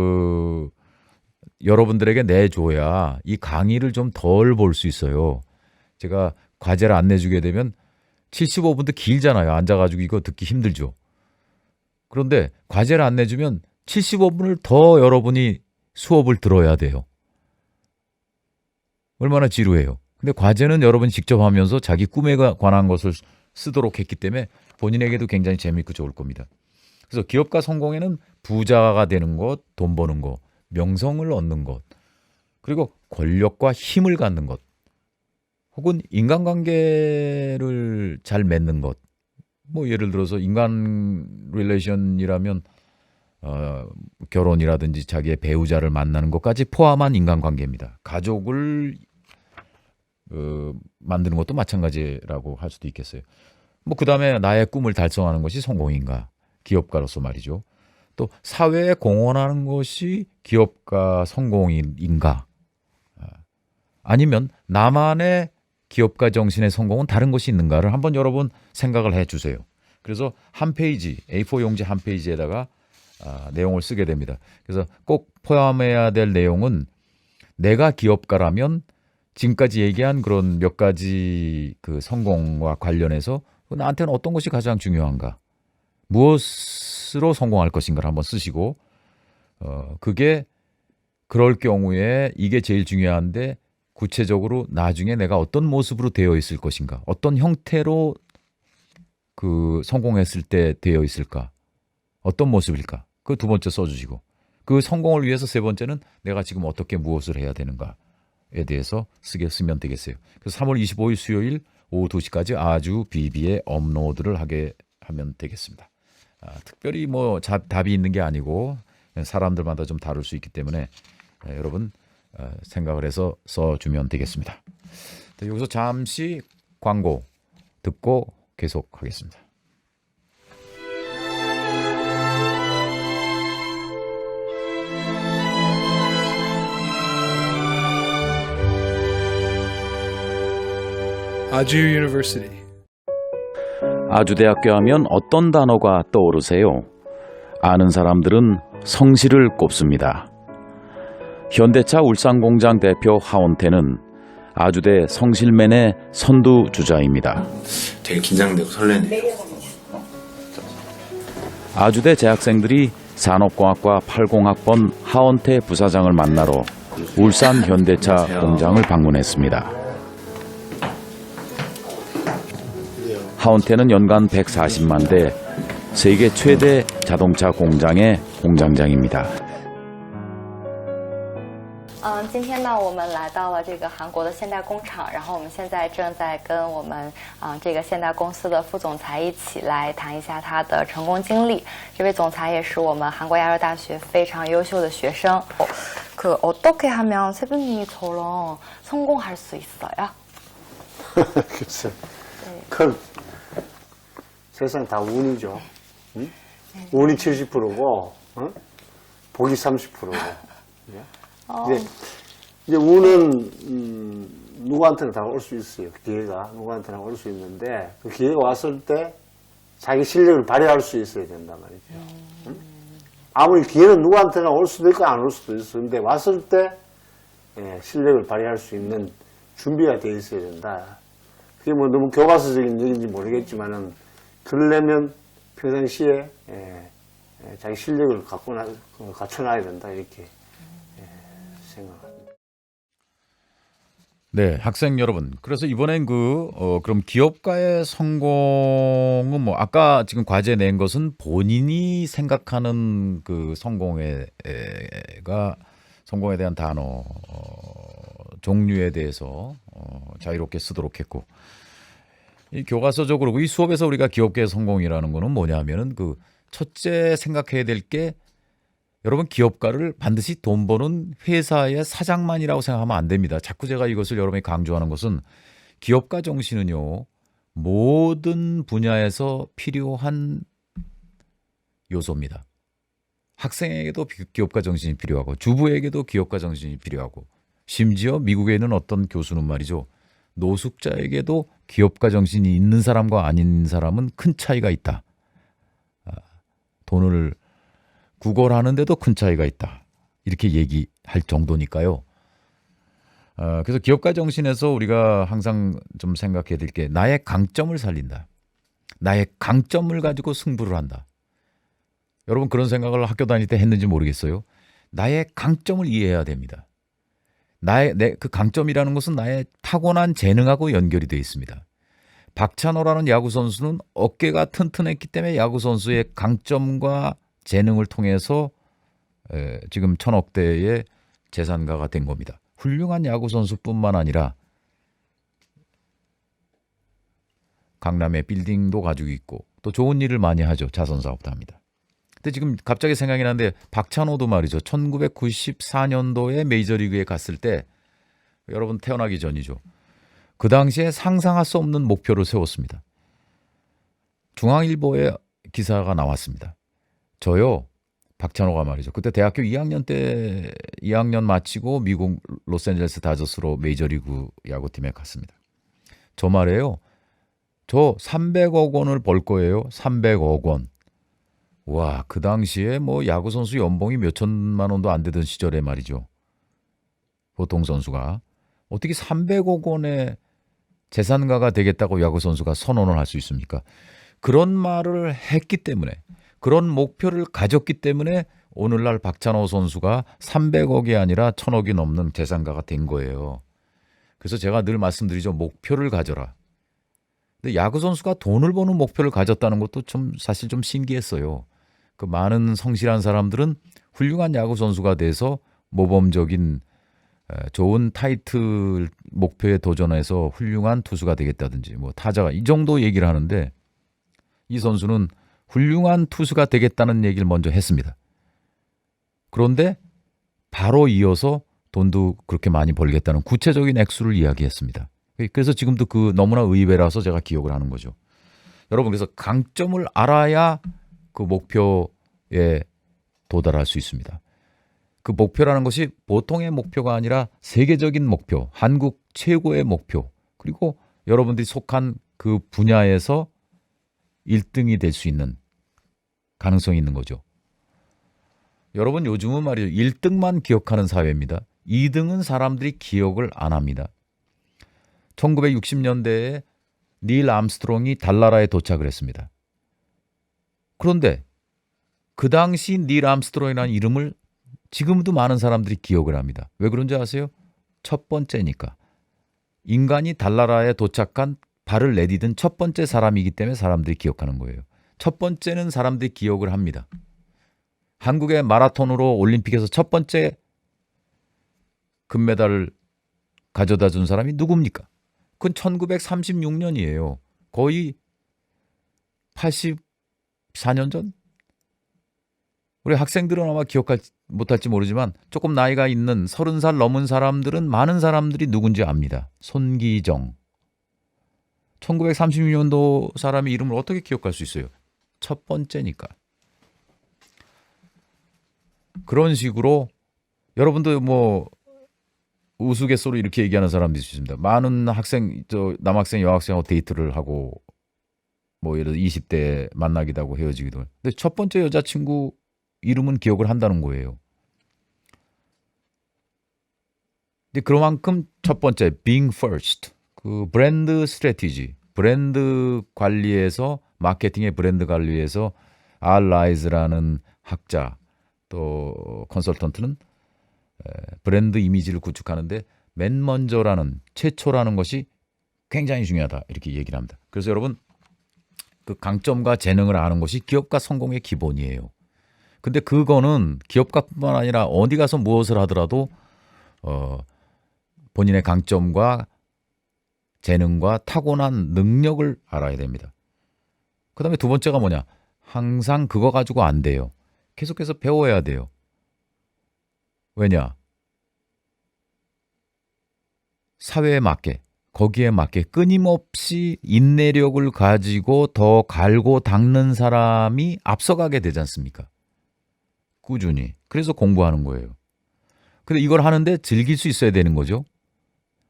여러분들에게 내줘야 이 강의를 좀 덜 볼 수 있어요. 제가 과제를 안 내주게 되면 75분도 길잖아요. 앉아가지고 이거 듣기 힘들죠. 그런데 과제를 안 내주면 75분을 더 여러분이 수업을 들어야 돼요. 얼마나 지루해요. 근데 과제는 여러분이 직접 하면서 자기 꿈에 관한 것을 쓰도록 했기 때문에 본인에게도 굉장히 재미있고 좋을 겁니다. 그래서 기업가 성공에는 부자가 되는 것, 돈 버는 것, 명성을 얻는 것, 그리고 권력과 힘을 갖는 것, 혹은 인간관계를 잘 맺는 것. 뭐 예를 들어서 인간 릴레이션이라면 결혼이라든지 자기의 배우자를 만나는 것까지 포함한 인간관계입니다. 가족을 만드는 것도 마찬가지라고 할 수도 있겠어요. 뭐 그다음에 나의 꿈을 달성하는 것이 성공인가? 기업가로서 말이죠. 또 사회에 공헌하는 것이 기업가 성공인가? 아니면 나만의 기업가 정신의 성공은 다른 것이 있는가를 한번 여러분 생각을 해주세요. 그래서 한 페이지, A4 용지 한 페이지에다가 내용을 쓰게 됩니다. 그래서 꼭 포함해야 될 내용은 내가 기업가라면 지금까지 얘기한 그런 몇 가지 그 성공과 관련해서 나한테는 어떤 것이 가장 중요한가? 무엇으로 성공할 것인가를 한번 쓰시고 그게 그럴 경우에 이게 제일 중요한데 구체적으로 나중에 내가 어떤 모습으로 되어 있을 것인가? 어떤 형태로 그 성공했을 때 되어 있을까? 어떤 모습일까? 그 두 번째 써주시고 그 성공을 위해서 세 번째는 내가 지금 어떻게 무엇을 해야 되는가에 대해서 쓰면 되겠어요. 그래서 3월 25일 수요일 오후 2시까지 아주 비비에 업로드를 하게 하면 되겠습니다. 특별히 뭐 답이 있는 게 아니고 사람들마다 좀 다를 수 있기 때문에 여러분 생각을 해서 써주면 되겠습니다. 여기서 잠시 광고 듣고 계속하겠습니다. Aju University. 아주대학교 하면 어떤 단어가 떠오르세요? 아는 사람들은 성실을 꼽습니다. 현대차 울산공장 대표 하원태는 아주대 성실맨의 선두주자입니다. 되게 긴장되고 설레네요. 아주대 재학생들이 산업공학과 80학번 하원태 부사장을 만나러 울산 현대차 공장을 방문했습니다. 하원태는 연간 140만 대 세계 최대 자동차 공장의 공장장입니다. 今天呢，我们来到了这个韩国的现代工厂，然后我们现在正在跟我们这个现代公司的副总裁一起来谈一下他的成功经历。这位总裁也是我们韩国亚洲大学非常优秀的学生。어떻게 하면 세븐님이처럼 성공할 수 있어요? 글쎄, 큰 세상 다 운이죠. 응? 운이 70%고 복이 30%고. 이제 운은 누구한테나 다 올 수 있어요. 기회가 누구한테나 올 수 있는데 그 기회가 왔을 때 자기 실력을 발휘할 수 있어야 된단 말이죠. 응? 아무리 기회는 누구한테나 올 수도 있고 안 올 수도 있어. 근데 왔을 때 실력을 발휘할 수 있는 준비가 돼 있어야 된다. 그게 뭐 너무 교과서적인 얘기인지 모르겠지만은 그러려면 평상시에 자기 실력을 갖춰놔야 된다 이렇게 생각합니다. 네, 학생 여러분. 그래서 이번엔 그럼 기업가의 성공은 뭐 아까 지금 과제 낸 것은 본인이 생각하는 그 성공에 대한 단어 종류에 대해서 자유롭게 쓰도록 했고 이 교과서적으로 이 수업에서 우리가 기업계의 성공이라는 거는 뭐냐면은 그 첫째 생각해야 될 게 여러분 기업가를 반드시 돈 버는 회사의 사장만이라고 생각하면 안 됩니다. 자꾸 제가 이것을 여러분이 강조하는 것은 기업가 정신은요. 모든 분야에서 필요한 요소입니다. 학생에게도 기업가 정신이 필요하고 주부에게도 기업가 정신이 필요하고 심지어 미국에 있는 어떤 교수는 말이죠. 노숙자에게도 기업가 정신이 있는 사람과 아닌 사람은 큰 차이가 있다. 돈을 구걸하는데도 큰 차이가 있다. 이렇게 얘기할 정도니까요. 그래서 기업가 정신에서 우리가 항상 좀 생각해야 될 게 나의 강점을 살린다. 나의 강점을 가지고 승부를 한다. 여러분 그런 생각을 학교 다닐 때 했는지 모르겠어요. 나의 강점을 이해해야 됩니다. 그 강점이라는 것은 나의 타고난 재능하고 연결이 되어 있습니다. 박찬호라는 야구 선수는 어깨가 튼튼했기 때문에 야구 선수의 강점과 재능을 통해서 지금 1,000억대의 재산가가 된 겁니다. 훌륭한 야구 선수뿐만 아니라 강남에 빌딩도 가지고 있고 또 좋은 일을 많이 하죠. 자선사업도 합니다. 근데 지금 갑자기 생각이 나는데 박찬호도 말이죠. 1994년도에 메이저리그에 갔을 때 여러분 태어나기 전이죠. 그 당시에 상상할 수 없는 목표를 세웠습니다. 중앙일보에 기사가 나왔습니다. 저요, 박찬호가 말이죠. 그때 대학교 2학년 마치고 미국 로스앤젤레스 다저스로 메이저리그 야구팀에 갔습니다. 저 말이에요. 저 300억 원을 벌 거예요. 300억 원. 와, 그 당시에 뭐 야구 선수 연봉이 몇 천만 원도 안 되던 시절에 말이죠. 보통 선수가 어떻게 300억 원의 재산가가 되겠다고 야구 선수가 선언을 할 수 있습니까? 그런 말을 했기 때문에 그런 목표를 가졌기 때문에 오늘날 박찬호 선수가 300억이 아니라 1,000억이 넘는 재산가가 된 거예요. 그래서 제가 늘 말씀드리죠. 목표를 가져라. 근데 야구 선수가 돈을 버는 목표를 가졌다는 것도 좀 사실 좀 신기했어요. 그 많은 성실한 사람들은 훌륭한 야구 선수가 돼서 모범적인 좋은 타이틀 목표에 도전해서 훌륭한 투수가 되겠다든지 뭐 타자가 이 정도 얘기를 하는데 이 선수는 훌륭한 투수가 되겠다는 얘기를 먼저 했습니다. 그런데 바로 이어서 돈도 그렇게 많이 벌겠다는 구체적인 액수를 이야기했습니다. 그래서 지금도 그 너무나 의외라서 제가 기억을 하는 거죠. 여러분 그래서 강점을 알아야 그 목표에 도달할 수 있습니다. 그 목표라는 것이 보통의 목표가 아니라 세계적인 목표, 한국 최고의 목표, 그리고 여러분들이 속한 그 분야에서 1등이 될 수 있는 가능성이 있는 거죠. 여러분 요즘은 말이죠. 1등만 기억하는 사회입니다. 2등은 사람들이 기억을 안 합니다. 1960년대에 닐 암스트롱이 달나라에 도착을 했습니다. 그런데 그 당시 닐 암스트롱이라는 이름을 지금도 많은 사람들이 기억을 합니다. 왜 그런지 아세요? 첫 번째니까. 인간이 달나라에 도착한 발을 내디딘 첫 번째 사람이기 때문에 사람들이 기억하는 거예요. 첫 번째는 사람들이 기억을 합니다. 한국의 마라톤으로 올림픽에서 첫 번째 금메달을 가져다 준 사람이 누굽니까? 그건 1936년이에요. 거의 84년 전? 우리 학생들은 아마 기억할지 못할지 모르지만 조금 나이가 있는 30살 넘은 사람들은 많은 사람들이 누군지 압니다. 손기정. 1936년도 사람의 이름을 어떻게 기억할 수 있어요? 첫 번째니까. 그런 식으로 여러분도 뭐 우스갯소리로 이렇게 얘기하는 사람도 있습니다. 많은 학생, 남학생, 여학생하고 데이트를 하고 뭐 예를 들어 20대 만나기도 하고 헤어지기도 해요. 근데 첫 번째 여자친구 이름은 기억을 한다는 거예요. 근데 그만큼 첫 번째 being first, 그 브랜드 스트래티지, 브랜드 관리에서 마케팅의 브랜드 관리에서 알라이즈라는 학자 또 컨설턴트는 브랜드 이미지를 구축하는데 맨 먼저라는 최초라는 것이 굉장히 중요하다 이렇게 얘기를 합니다. 그래서 여러분 그 강점과 재능을 아는 것이 기업가 성공의 기본이에요. 근데 그거는 기업가뿐만 아니라 어디 가서 무엇을 하더라도 본인의 강점과 재능과 타고난 능력을 알아야 됩니다. 그 다음에 두 번째가 뭐냐? 항상 그거 가지고 안 돼요. 계속해서 배워야 돼요. 왜냐? 사회에 맞게, 거기에 맞게 끊임없이 인내력을 가지고 더 갈고 닦는 사람이 앞서가게 되지 않습니까? 꾸준히. 그래서 공부하는 거예요. 근데 이걸 하는데 즐길 수 있어야 되는 거죠.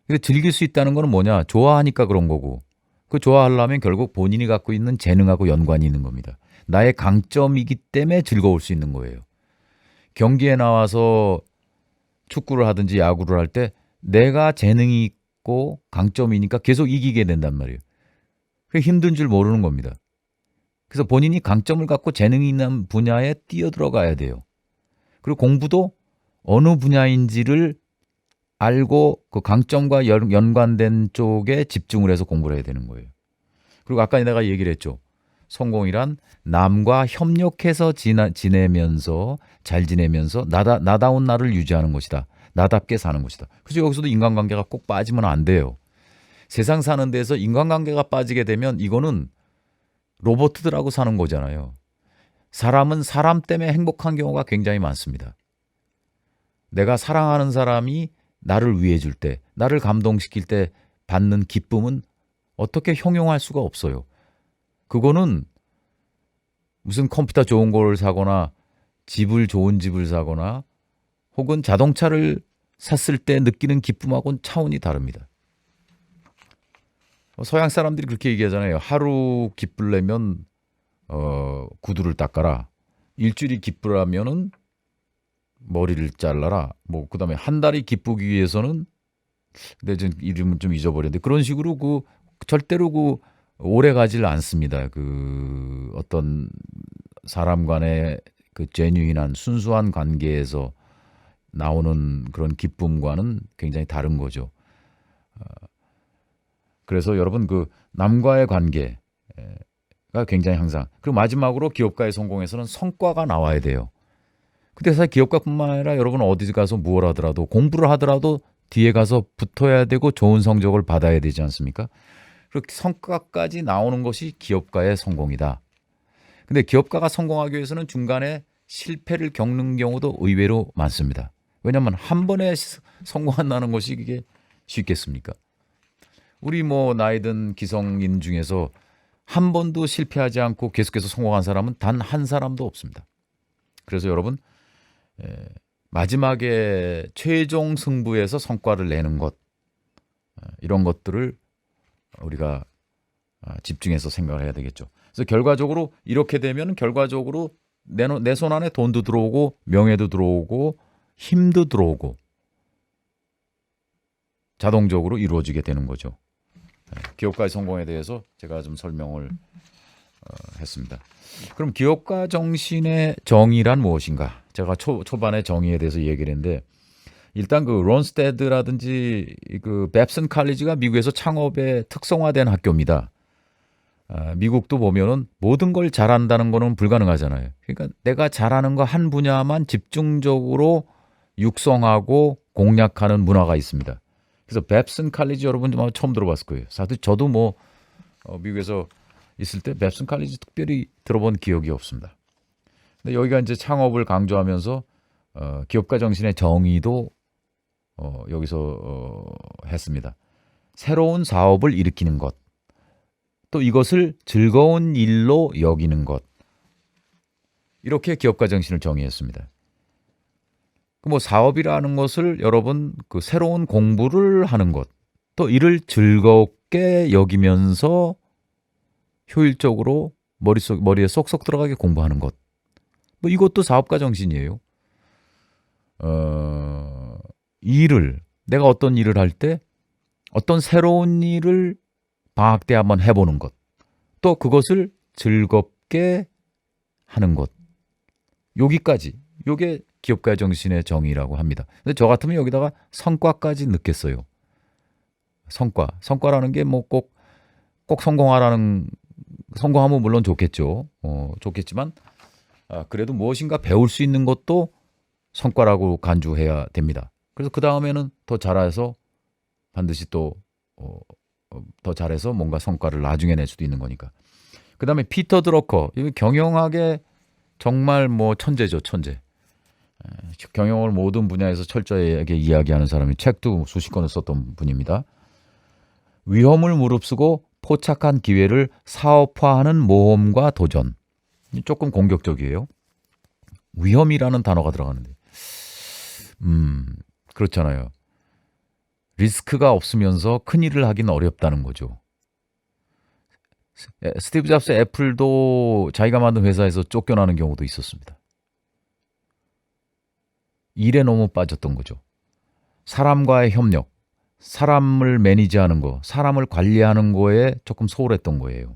근데 즐길 수 있다는 거는 뭐냐? 좋아하니까 그런 거고. 그 좋아하려면 결국 본인이 갖고 있는 재능하고 연관이 있는 겁니다. 나의 강점이기 때문에 즐거울 수 있는 거예요. 경기에 나와서 축구를 하든지 야구를 할 때 내가 재능이 있고 강점이니까 계속 이기게 된단 말이에요. 그게 힘든 줄 모르는 겁니다. 그래서 본인이 강점을 갖고 재능이 있는 분야에 뛰어들어가야 돼요. 그리고 공부도 어느 분야인지를 알고 그 강점과 연관된 쪽에 집중을 해서 공부를 해야 되는 거예요. 그리고 아까 내가 얘기를 했죠. 성공이란 남과 협력해서 지내면서 잘 지내면서 나다운 나를 유지하는 것이다. 나답게 사는 것이다. 그래서 여기서도 인간관계가 꼭 빠지면 안 돼요. 세상 사는 데서 인간관계가 빠지게 되면 이거는 로봇들하고 사는 거잖아요. 사람은 사람 때문에 행복한 경우가 굉장히 많습니다. 내가 사랑하는 사람이 나를 위해 줄 때, 나를 감동시킬 때 받는 기쁨은 어떻게 형용할 수가 없어요. 그거는 무슨 컴퓨터 좋은 걸 사거나 좋은 집을 사거나 혹은 자동차를 샀을 때 느끼는 기쁨하고는 차원이 다릅니다. 서양 사람들이 그렇게 얘기하잖아요. 하루 기쁘려면 구두를 닦아라. 일주일이 기쁘라면은 머리를 잘라라. 뭐 그다음에 한 달이 기쁘기 위해서는 근데 전 이름은 좀 잊어버렸는데 그런 식으로 절대로 오래 가지를 않습니다. 그 어떤 사람 간의 그 제뉴인한 순수한 관계에서 나오는 그런 기쁨과는 굉장히 다른 거죠. 그래서 여러분 그 남과의 관계가 굉장히 항상 그리고 마지막으로 기업가의 성공에서는 성과가 나와야 돼요. 근데 사실 기업가뿐만 아니라 여러분 어디 가서 무엇 하더라도 공부를 하더라도 뒤에 가서 붙어야 되고 좋은 성적을 받아야 되지 않습니까? 그렇게 성과까지 나오는 것이 기업가의 성공이다. 근데 기업가가 성공하기 위해서는 중간에 실패를 겪는 경우도 의외로 많습니다. 왜냐하면 한 번에 성공한다는 것이 이게 쉽겠습니까? 우리 뭐 나이든 기성인 중에서 한 번도 실패하지 않고 계속해서 성공한 사람은 단 한 사람도 없습니다. 그래서 여러분 마지막에 최종 승부에서 성과를 내는 것 이런 것들을 우리가 집중해서 생각을 해야 되겠죠. 그래서 결과적으로 이렇게 되면 결과적으로 내 손 안에 돈도 들어오고 명예도 들어오고 힘도 들어오고 자동적으로 이루어지게 되는 거죠. 기업가의 성공에 대해서 제가 좀 설명을 했습니다. 그럼 기업가 정신의 정의란 무엇인가? 제가 초반에 정의에 대해서 얘기를 했는데 일단 그 론스테드라든지 그 뱁슨 칼리지가 미국에서 창업에 특성화된 학교입니다. 미국도 보면은 모든 걸 잘한다는 거는 불가능하잖아요. 그러니까 내가 잘하는 거 한 분야만 집중적으로 육성하고 공략하는 문화가 있습니다. 그래서 뱁슨 칼리지 여러분 좀 처음 들어봤을 거예요. 저도 뭐 미국에서 있을 때 뱁슨 칼리지 특별히 들어본 기억이 없습니다. 근데 여기가 이제 창업을 강조하면서 기업가 정신의 정의도 여기서 했습니다. 새로운 사업을 일으키는 것, 또 이것을 즐거운 일로 여기는 것, 이렇게 기업가 정신을 정의했습니다. 뭐 사업이라는 것을 여러분 그 새로운 공부를 하는 것, 또 이를 즐겁게 여기면서 효율적으로 머리에 쏙쏙 들어가게 공부하는 것, 뭐 이것도 사업가 정신이에요. 내가 어떤 일을 할 때 어떤 새로운 일을 방학 때 한번 해보는 것, 또 그것을 즐겁게 하는 것, 여기까지 요게 기업가 정신의 정의라고 합니다. 근데 저 같으면 여기다가 성과까지 넣겠어요. 성과라는 게 뭐 꼭 성공하면 물론 좋겠죠. 좋겠지만 그래도 무엇인가 배울 수 있는 것도 성과라고 간주해야 됩니다. 그래서 그 다음에는 더 잘해서 반드시 또 더 잘해서 뭔가 성과를 나중에 낼 수도 있는 거니까. 그 다음에 피터 드러커, 경영학의 정말 뭐 천재죠, 천재. 경영을 모든 분야에서 철저하게 이야기하는 사람이 책도 수십 권을 썼던 분입니다. 위험을 무릅쓰고 포착한 기회를 사업화하는 모험과 도전. 조금 공격적이에요. 위험이라는 단어가 들어가는데. 그렇잖아요. 리스크가 없으면서 큰 일을 하기는 어렵다는 거죠. 스티브 잡스 애플도 자기가 만든 회사에서 쫓겨나는 경우도 있었습니다. 일에 너무 빠졌던 거죠. 사람과의 협력, 사람을 매니지하는 거, 사람을 관리하는 거에 조금 소홀했던 거예요.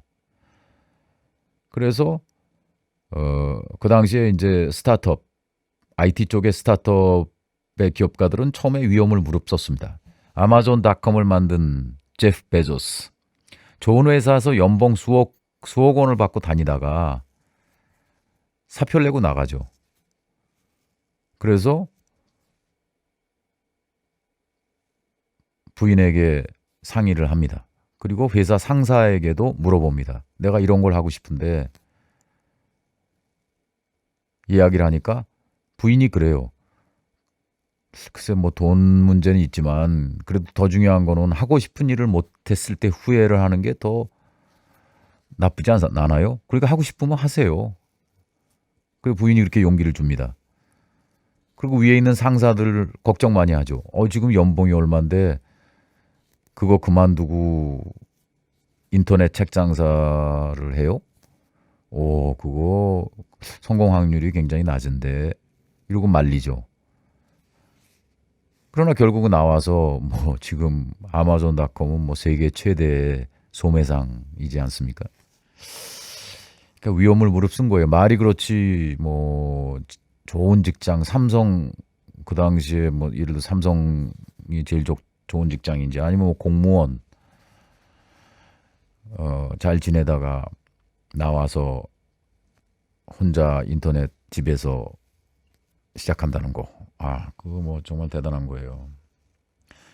그래서 그 당시에 이제 스타트업, IT 쪽의 스타트업의 기업가들은 처음에 위험을 무릅썼습니다. 아마존닷컴을 만든 제프 베조스, 좋은 회사에서 연봉 수억 원을 받고 다니다가 사표를 내고 나가죠. 그래서 부인에게 상의를 합니다. 그리고 회사 상사에게도 물어봅니다. 내가 이런 걸 하고 싶은데, 이야기를 하니까 부인이 그래요. 글쎄 뭐 돈 문제는 있지만 그래도 더 중요한 거는 하고 싶은 일을 못했을 때 후회를 하는 게 더 나쁘지 않아요? 그러니까 하고 싶으면 하세요. 그리고 부인이 그렇게 용기를 줍니다. 그리고 위에 있는 상사들 걱정 많이 하죠. 지금 연봉이 얼마인데 그거 그만두고 인터넷 책 장사를 해요? 그거 성공 확률이 굉장히 낮은데 이러고 말리죠. 그러나 결국은 나와서 뭐 지금 아마존닷컴은 뭐 세계 최대 소매상이지 않습니까? 그러니까 위험을 무릅쓴 거예요. 말이 그렇지 뭐 좋은 직장, 삼성 그 당시에 뭐 예를 들어 삼성이 제일 좋은 직장인지 아니면 뭐 공무원 잘 지내다가 나와서 혼자 인터넷 집에서 시작한다는 거. 그거 뭐 정말 대단한 거예요.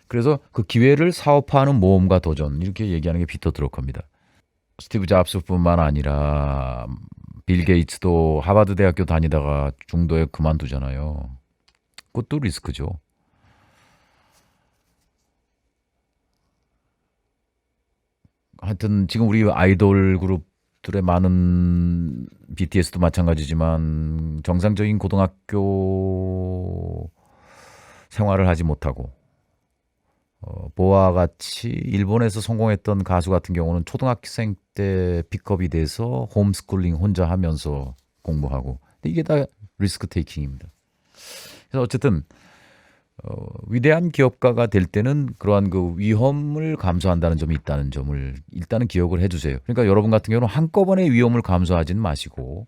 그래서 그 기회를 사업화하는 모험과 도전 이렇게 얘기하는 게 피터 드러커입니다. 스티브 잡스뿐만 아니라 빌 게이츠도 하버드 대학교 다니다가 중도에 그만두잖아요. 그것도 리스크죠. 하여튼 지금 우리 아이돌 그룹들의 많은 BTS도 마찬가지지만 정상적인 고등학교 생활을 하지 못하고 보아와 같이 일본에서 성공했던 가수 같은 경우는 초등학생 때 픽업이 돼서 홈스쿨링 혼자 하면서 공부하고 이게 다 리스크 테이킹입니다. 그래서 어쨌든 위대한 기업가가 될 때는 그러한 그 위험을 감수한다는 점이 있다는 점을 일단은 기억을 해주세요. 그러니까 여러분 같은 경우는 한꺼번에 위험을 감수하지는 마시고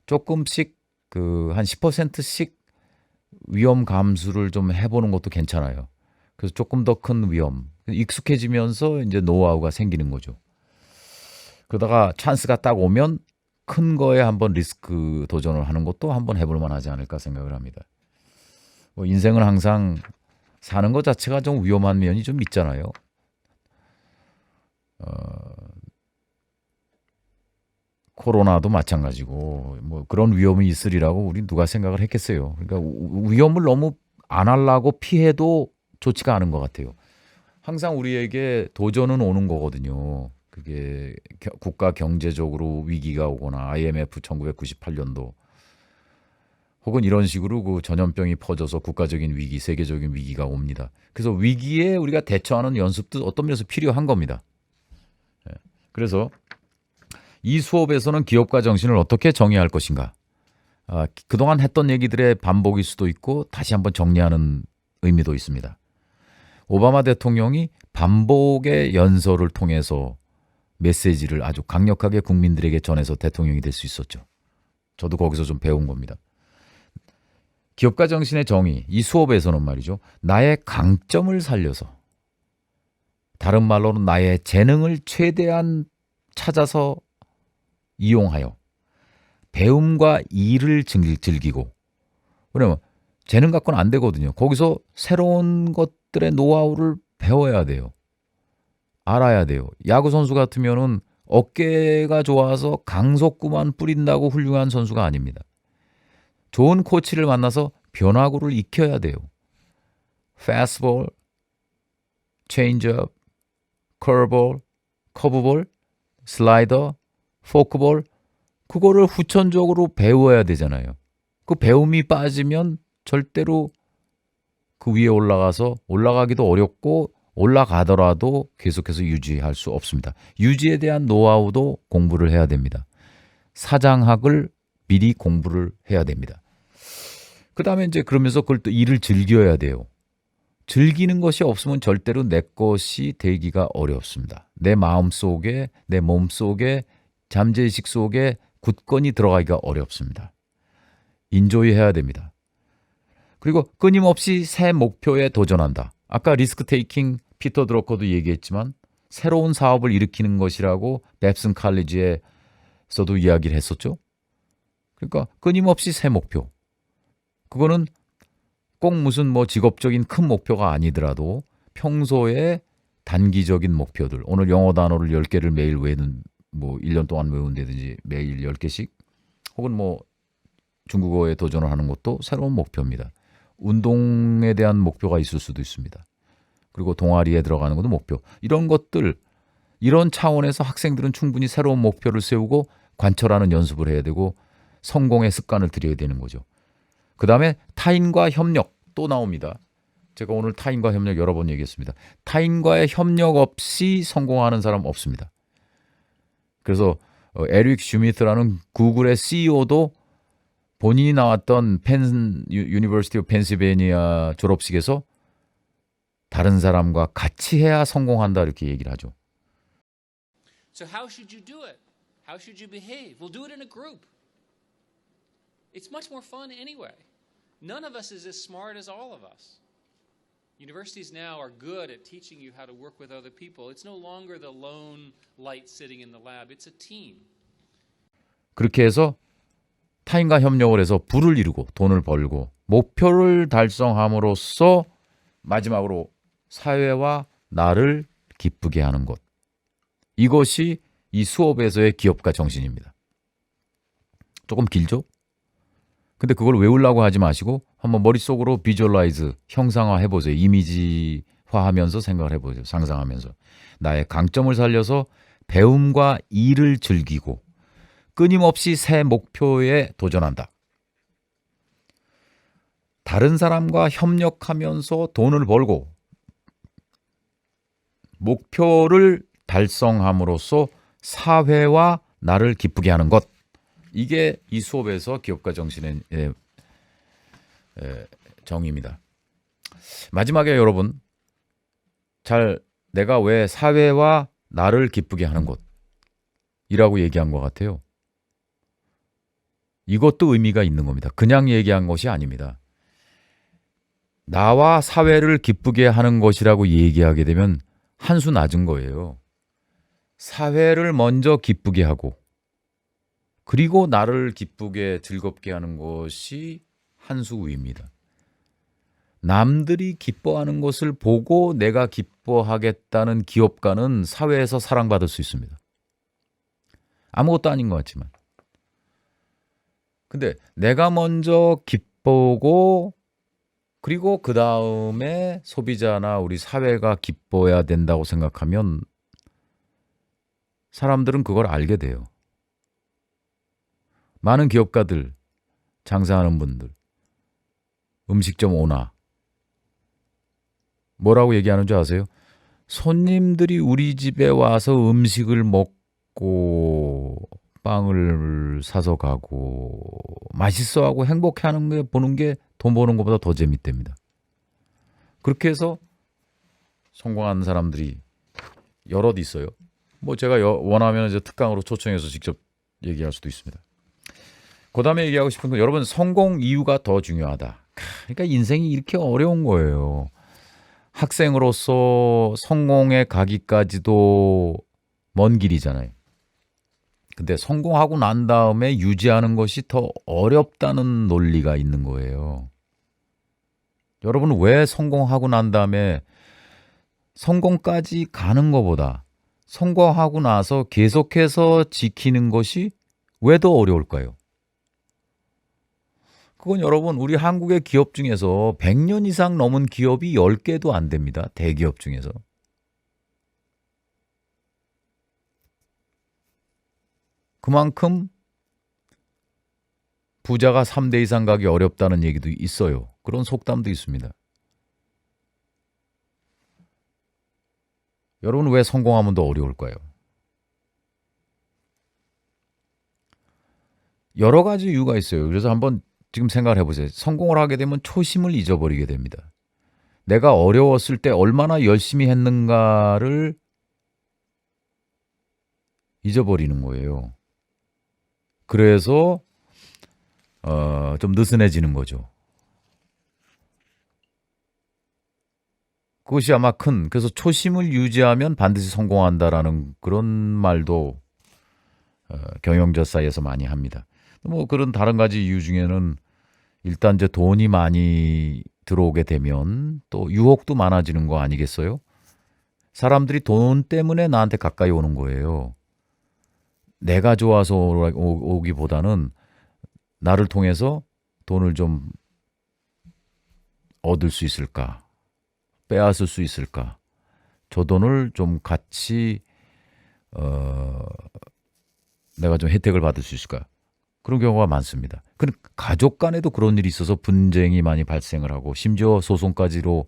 조금씩 한 10%씩 위험 감수를 좀 해보는 것도 괜찮아요. 그래서 조금 더 큰 위험, 익숙해지면서 이제 노하우가 생기는 거죠. 그러다가 찬스가 딱 오면 큰 거에 한번 리스크 도전을 하는 것도 한번 해볼 만하지 않을까 생각을 합니다. 뭐 인생은 항상 사는 것 자체가 좀 위험한 면이 좀 있잖아요. 코로나도 마찬가지고 뭐 그런 위험이 있으리라고 우리 누가 생각을 했겠어요. 그러니까 위험을 너무 안 하려고 피해도 좋지가 않은 것 같아요. 항상 우리에게 도전은 오는 거거든요. 그게 국가 경제적으로 위기가 오거나 IMF 1998년도 혹은 이런 식으로 그 전염병이 퍼져서 국가적인 위기, 세계적인 위기가 옵니다. 그래서 위기에 우리가 대처하는 연습도 어떤 면에서 필요한 겁니다. 그래서 이 수업에서는 기업가 정신을 어떻게 정의할 것인가. 그동안 했던 얘기들의 반복일 수도 있고 다시 한번 정리하는 의미도 있습니다. 오바마 대통령이 반복의 연설을 통해서 메시지를 아주 강력하게 국민들에게 전해서 대통령이 될 수 있었죠. 저도 거기서 좀 배운 겁니다. 기업가 정신의 정의, 이 수업에서는 말이죠. 나의 강점을 살려서 다른 말로는 나의 재능을 최대한 찾아서 이용하여 배움과 일을 즐기고 왜냐면 재능 갖고는 안 되거든요. 거기서 새로운 것들의 노하우를 배워야 돼요. 알아야 돼요. 야구 선수 같으면은 어깨가 좋아서 강속구만 뿌린다고 훌륭한 선수가 아닙니다. 좋은 코치를 만나서 변화구를 익혀야 돼요. 패스트볼, 체인지업, 커브볼, 커브볼, 슬라이더, 포크볼 그거를 후천적으로 배워야 되잖아요. 그 배움이 빠지면 절대로 그 위에 올라가기도 어렵고 올라가더라도 계속해서 유지할 수 없습니다. 유지에 대한 노하우도 공부를 해야 됩니다. 사장학을 미리 공부를 해야 됩니다. 그 다음에 이제 그러면서 그걸 또 일을 즐겨야 돼요. 즐기는 것이 없으면 절대로 내 것이 되기가 어렵습니다. 내 마음 속에, 내 몸 속에, 잠재의식 속에 굳건히 들어가기가 어렵습니다. 인조이 해야 됩니다. 그리고 끊임없이 새 목표에 도전한다. 아까 리스크 테이킹 피터 드러커도 얘기했지만 새로운 사업을 일으키는 것이라고 뎁슨 칼리지에서도 이야기를 했었죠. 그러니까 끊임없이 새 목표. 그거는 꼭 무슨 뭐 직업적인 큰 목표가 아니더라도 평소에 단기적인 목표들. 오늘 영어 단어를 10개를 매일 외우는 뭐 1년 동안 외운다든지 매일 10개씩 혹은 뭐 중국어에 도전을 하는 것도 새로운 목표입니다. 운동에 대한 목표가 있을 수도 있습니다. 그리고 동아리에 들어가는 것도 목표. 이런 것들, 이런 차원에서 학생들은 충분히 새로운 목표를 세우고 관철하는 연습을 해야 되고 성공의 습관을 들여야 되는 거죠. 그 다음에 타인과 협력 또 나옵니다. 제가 오늘 타인과 협력 여러 번 얘기했습니다. 타인과의 협력 없이 성공하는 사람 없습니다. 그래서 에릭 슈미트라는 구글의 CEO도 본인이 나왔던 유니버시티 오브 펜실베니아 졸업식에서 다른 사람과 같이 해야 성공한다 이렇게 얘기를 하죠. So how should you do it? How should you behave? We'll do it in a group. It's much more fun anyway. None of us is as smart as all of us. Universities now are good at teaching you how to work with other people. It's no longer the lone light sitting in the lab. It's a team. 그렇게 해서 타인과 협력을 해서 부를 이루고 돈을 벌고 목표를 달성함으로써 마지막으로 사회와 나를 기쁘게 하는 것. 이것이 이 수업에서의 기업가 정신입니다. 조금 길죠? 근데 그걸 외우려고 하지 마시고 한번 머릿속으로 비주얼라이즈, 형상화 해보세요. 이미지화하면서 생각을 해보세요. 상상하면서. 나의 강점을 살려서 배움과 일을 즐기고 끊임없이 새 목표에 도전한다. 다른 사람과 협력하면서 돈을 벌고 목표를 달성함으로써 사회와 나를 기쁘게 하는 것. 이게 이 수업에서 기업가 정신의 정의입니다. 마지막에 여러분, 내가 왜 사회와 나를 기쁘게 하는 것이라고 얘기한 것 같아요. 이것도 의미가 있는 겁니다. 그냥 얘기한 것이 아닙니다. 나와 사회를 기쁘게 하는 것이라고 얘기하게 되면 한 수 낮은 거예요. 사회를 먼저 기쁘게 하고 그리고 나를 기쁘게 즐겁게 하는 것이 한 수 위입니다. 남들이 기뻐하는 것을 보고 내가 기뻐하겠다는 기업가는 사회에서 사랑받을 수 있습니다. 아무것도 아닌 것 같지만. 근데 내가 먼저 기쁘고 그리고 그 다음에 소비자나 우리 사회가 기뻐해야 된다고 생각하면 사람들은 그걸 알게 돼요. 많은 기업가들, 장사하는 분들, 음식점 오나 뭐라고 얘기하는 줄 아세요? 손님들이 우리 집에 와서 음식을 먹고 빵을 사서 가고 맛있어하고 행복해하는 게 보는 게 돈 버는 것보다 더 재밌답니다. 그렇게 해서 성공한 사람들이 여럿 있어요. 뭐 제가 원하면 이제 특강으로 초청해서 직접 얘기할 수도 있습니다. 그 다음에 얘기하고 싶은 건 여러분 성공 이유가 더 중요하다. 그러니까 인생이 이렇게 어려운 거예요. 학생으로서 성공에 가기까지도 먼 길이잖아요. 근데 성공하고 난 다음에 유지하는 것이 더 어렵다는 논리가 있는 거예요. 여러분 왜 성공하고 난 다음에 성공까지 가는 것보다 성공하고 나서 계속해서 지키는 것이 왜 더 어려울까요? 그건 여러분 우리 한국의 기업 중에서 100년 이상 넘은 기업이 10개도 안 됩니다. 대기업 중에서. 그만큼 부자가 3대 이상 가기 어렵다는 얘기도 있어요. 그런 속담도 있습니다. 여러분 왜 성공하면 더 어려울까요? 여러 가지 이유가 있어요. 그래서 한번 지금 생각을 해보세요. 성공을 하게 되면 초심을 잊어버리게 됩니다. 내가 어려웠을 때 얼마나 열심히 했는가를 잊어버리는 거예요. 그래서 좀 느슨해지는 거죠. 그것이 아마 그래서 초심을 유지하면 반드시 성공한다라는 그런 말도 경영자 사이에서 많이 합니다. 뭐 그런 다른 가지 이유 중에는 일단 이제 돈이 많이 들어오게 되면 또 유혹도 많아지는 거 아니겠어요? 사람들이 돈 때문에 나한테 가까이 오는 거예요. 내가 좋아서 오기보다는 나를 통해서 돈을 좀 얻을 수 있을까? 빼앗을 수 있을까? 저 돈을 좀 같이 내가 좀 혜택을 받을 수 있을까? 그런 경우가 많습니다. 근데 가족 간에도 그런 일이 있어서 분쟁이 많이 발생을 하고 심지어 소송까지로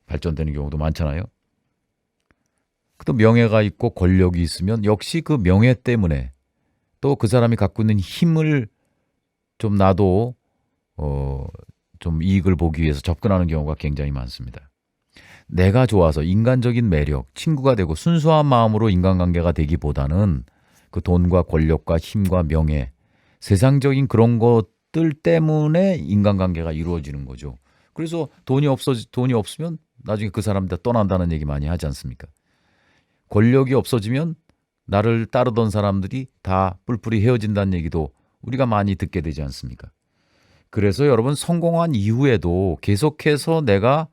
발전되는 경우도 많잖아요. 또 명예가 있고 권력이 있으면 역시 그 명예 때문에 또 그 사람이 갖고 있는 힘을 좀 나도 좀 이익을 보기 위해서 접근하는 경우가 굉장히 많습니다. 내가 좋아서 인간적인 매력, 친구가 되고 순수한 마음으로 인간관계가 되기보다는 그 돈과 권력과 힘과 명예, 세상적인 그런 것들 때문에 인간관계가 이루어지는 거죠. 그래서 돈이 없으면 나중에 그 사람 다 떠난다는 얘기 많이 하지 않습니까? 권력이 없어지면 나를 따르던 사람들이 다 뿔뿔이 헤어진다는 얘기도 우리가 많이 듣게 되지 않습니까? 그래서 여러분 성공한 이후에도 계속해서 내가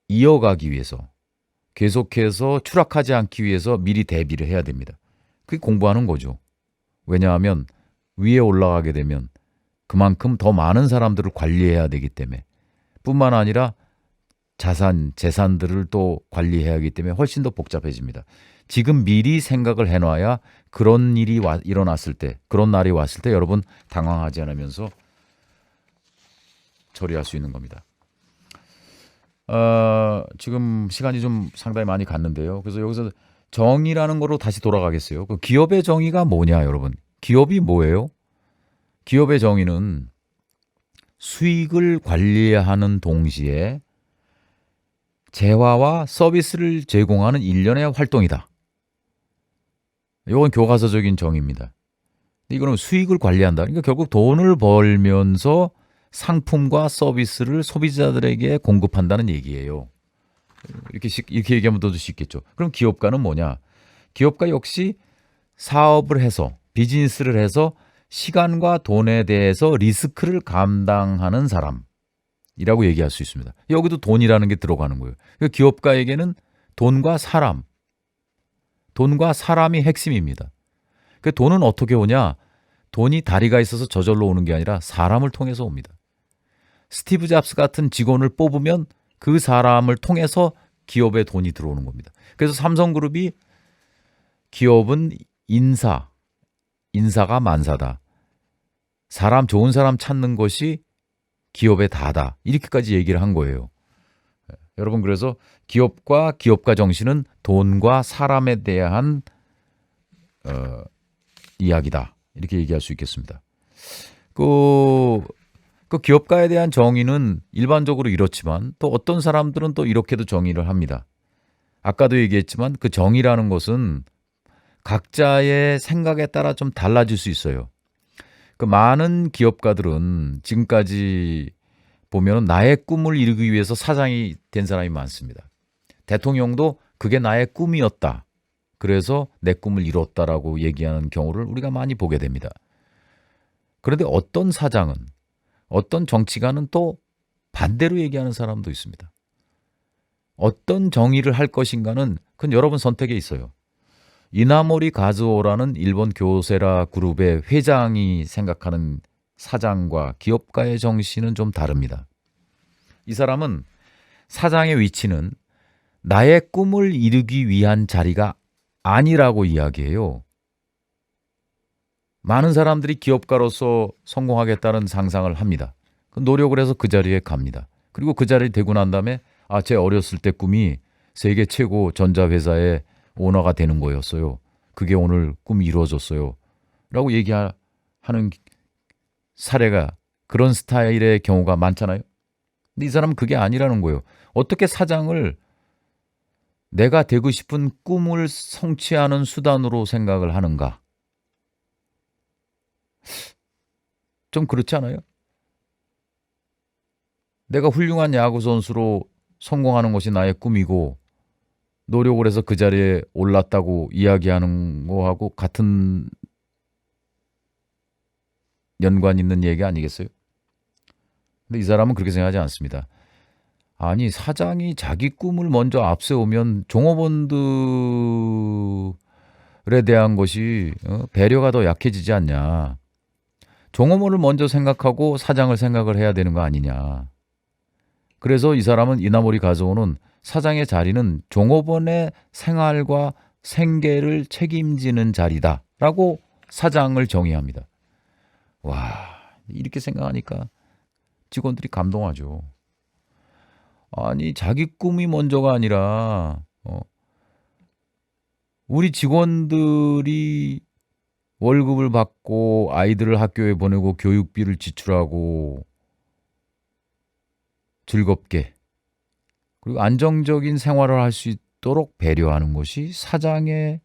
이어가기 위해서 계속해서 추락하지 않기 위해서 미리 대비를 해야 됩니다. 그게 공부하는 거죠. 왜냐하면 위에 올라가게 되면 그만큼 더 많은 사람들을 관리해야 되기 때문에 뿐만 아니라 재산들을 또 관리해야 하기 때문에 훨씬 더 복잡해집니다. 지금 미리 생각을 해놔야 그런 일이 일어났을 때, 그런 날이 왔을 때 여러분 당황하지 않으면서 처리할 수 있는 겁니다. 지금 시간이 좀 상당히 많이 갔는데요. 그래서 여기서 정의라는 거로 다시 돌아가겠어요. 그 기업의 정의가 뭐냐, 여러분? 기업이 뭐예요? 기업의 정의는 수익을 관리하는 동시에 재화와 서비스를 제공하는 일련의 활동이다. 이건 교과서적인 정의입니다. 이거는 수익을 관리한다. 그러니까 결국 돈을 벌면서 상품과 서비스를 소비자들에게 공급한다는 얘기예요. 이렇게 얘기하면 더 쉽겠죠. 그럼 기업가는 뭐냐? 기업가 역시 사업을 해서 비즈니스를 해서 시간과 돈에 대해서 리스크를 감당하는 사람이라고 얘기할 수 있습니다. 여기도 돈이라는 게 들어가는 거예요. 그러니까 기업가에게는 돈과 사람이 핵심입니다. 그 돈은 어떻게 오냐? 돈이 다리가 있어서 저절로 오는 게 아니라 사람을 통해서 옵니다. 스티브 잡스 같은 직원을 뽑으면 그 사람을 통해서 기업에 돈이 들어오는 겁니다. 그래서 삼성그룹이 기업은 인사가 만사다. 좋은 사람 찾는 것이 기업의 다다. 이렇게까지 얘기를 한 거예요. 여러분, 그래서 기업가 정신은 돈과 사람에 대한 이야기다. 이렇게 얘기할 수 있겠습니다. 그 기업가에 대한 정의는 일반적으로 이렇지만 또 어떤 사람들은 또 이렇게도 정의를 합니다. 아까도 얘기했지만 그 정의라는 것은 각자의 생각에 따라 좀 달라질 수 있어요. 그 많은 기업가들은 지금까지 보면 나의 꿈을 이루기 위해서 사장이 된 사람이 많습니다. 대통령도 그게 나의 꿈이었다. 그래서 내 꿈을 이뤘다라고 얘기하는 경우를 우리가 많이 보게 됩니다. 그런데 어떤 사장은, 어떤 정치가는 또 반대로 얘기하는 사람도 있습니다. 어떤 정의를 할 것인가는 그건 여러분 선택에 있어요. 이나모리 가즈오라는 일본 교세라 그룹의 회장이 생각하는 사장과 기업가의 정신은 좀 다릅니다. 이 사람은 사장의 위치는 나의 꿈을 이루기 위한 자리가 아니라고 이야기해요. 많은 사람들이 기업가로서 성공하겠다는 상상을 합니다. 노력을 해서 그 자리에 갑니다. 그리고 그 자리에 되고 난 다음에 제 어렸을 때 꿈이 세계 최고 전자회사의 오너가 되는 거였어요. 그게 오늘 꿈이 이루어졌어요. 라고 얘기하는 사례가, 그런 스타일의 경우가 많잖아요. 근데 이 사람은 그게 아니라는 거예요. 어떻게 사장을 내가 되고 싶은 꿈을 성취하는 수단으로 생각을 하는가? 좀 그렇지 않아요? 내가 훌륭한 야구 선수로 성공하는 것이 나의 꿈이고 노력을 해서 그 자리에 올랐다고 이야기하는 거하고 같은 연관 있는 얘기 아니겠어요? 근데 이 사람은 그렇게 생각하지 않습니다. 아니, 사장이 자기 꿈을 먼저 앞세우면 종업원들에 대한 것이 배려가 더 약해지지 않냐. 종업원을 먼저 생각하고 사장을 생각을 해야 되는 거 아니냐. 그래서 이 사람은, 이나모리 가즈오는 사장의 자리는 종업원의 생활과 생계를 책임지는 자리다라고 사장을 정의합니다. 와, 이렇게 생각하니까 직원들이 감동하죠. 아니, 자기 꿈이 먼저가 아니라 우리 직원들이 월급을 받고 아이들을 학교에 보내고 교육비를 지출하고 즐겁게 그리고 안정적인 생활을 할 수 있도록 배려하는 것이 사장의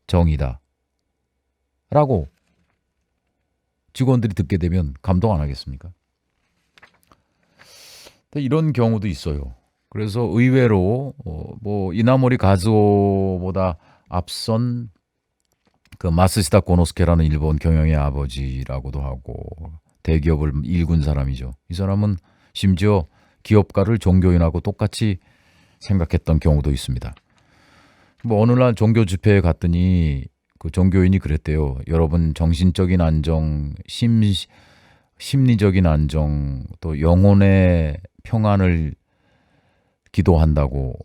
정의다 라고 직원들이 듣게 되면 감동 안 하겠습니까? 이런 경우도 있어요. 그래서 의외로 뭐 이나모리 가즈오보다 앞선 그 마스시다 고노스케라는 일본 경영의 아버지라고도 하고 대기업을 일군 사람이죠. 이 사람은 심지어 기업가를 종교인하고 똑같이 생각했던 경우도 있습니다. 뭐 어느 날 종교 집회에 갔더니 그 종교인이 그랬대요. 여러분 정신적인 안정, 심리적인 안정, 또 영혼의 평안을 기도한다고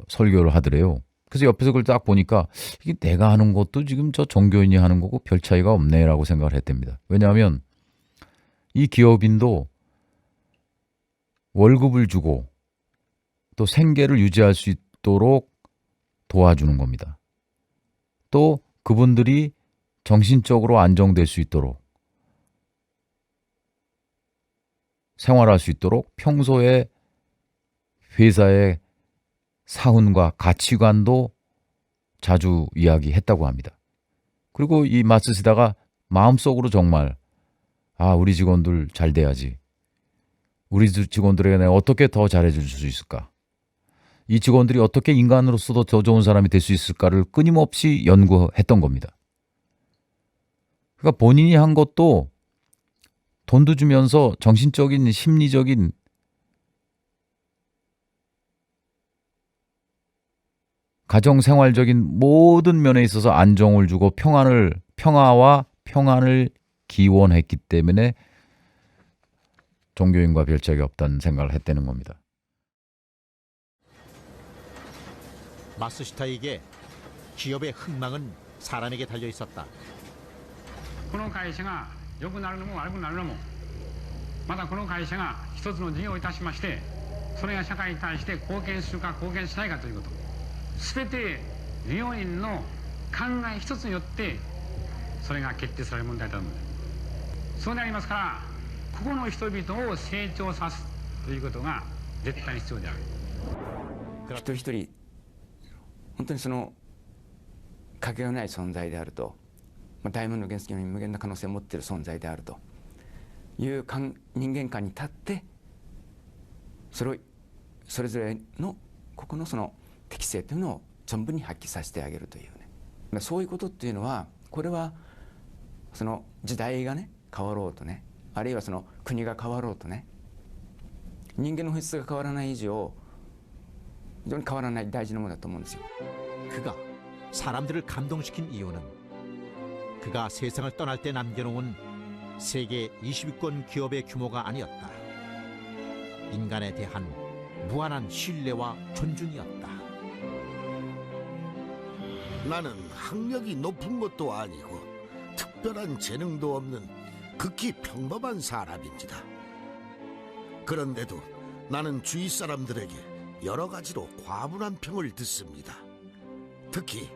설교를 하더래요. 그래서 옆에서 그걸 딱 보니까 이게 내가 하는 것도 지금 저 종교인이 하는 거고 별 차이가 없네라고 생각을 했답니다. 왜냐하면 이 기업인도 월급을 주고 또 생계를 유지할 수 있도록 도와주는 겁니다. 또 그분들이 정신적으로 안정될 수 있도록 생활할 수 있도록 평소에 회사의 사훈과 가치관도 자주 이야기했다고 합니다. 그리고 이 마츠시다가 마음속으로 정말 우리 직원들 잘 돼야지. 우리 직원들에게 내가 어떻게 더 잘해줄 수 있을까? 이 직원들이 어떻게 인간으로서도 더 좋은 사람이 될 수 있을까를 끊임없이 연구했던 겁니다. 그러니까 본인이 한 것도 돈도 주면서 정신적인, 심리적인 가정생활적인 모든 면에 있어서 안정을 주고 평화와 평안을 기원했기 때문에 종교인과 별 차이가 없다는 생각을 했다는 겁니다. 마스시타에게 기업의 흥망은 사람에게 달려 있었다. この会社が良くなるのも悪くなるのもまたこの会社が一つの事業をいたしましてそれが社会に対して貢献するか貢献しないかということ全て事業員の考え一つによってそれが決定される問題だと思うそうでありますからここの人々を成長さすということが絶対に必要である一人一人本当にそのかけがえのない存在であると、ダイヤモンドの原石に無限な可能性を持っている存在であるという人間観に立ってそれぞれのここのその適性というのを存分に発揮させてあげるというねそういうことっていうのはこれはその時代がね変わろうとねあるいはその国が変わろうとね人間の本質が変わらない以上非常に変わらない大事なものだと思うんですよ. 그가 사람들을 감동시킨 이유는 그가 세상을 떠날 때 남겨놓은 세계 20위권 기업의 규모가 아니었다. 인간에 대한 무한한 신뢰와 존중이었다. 나는 학력이 높은 것도 아니고 특별한 재능도 없는 극히 평범한 사람입니다. 그런데도 나는 주위 사람들에게 여러 가지로 과분한 평을 듣습니다. 특히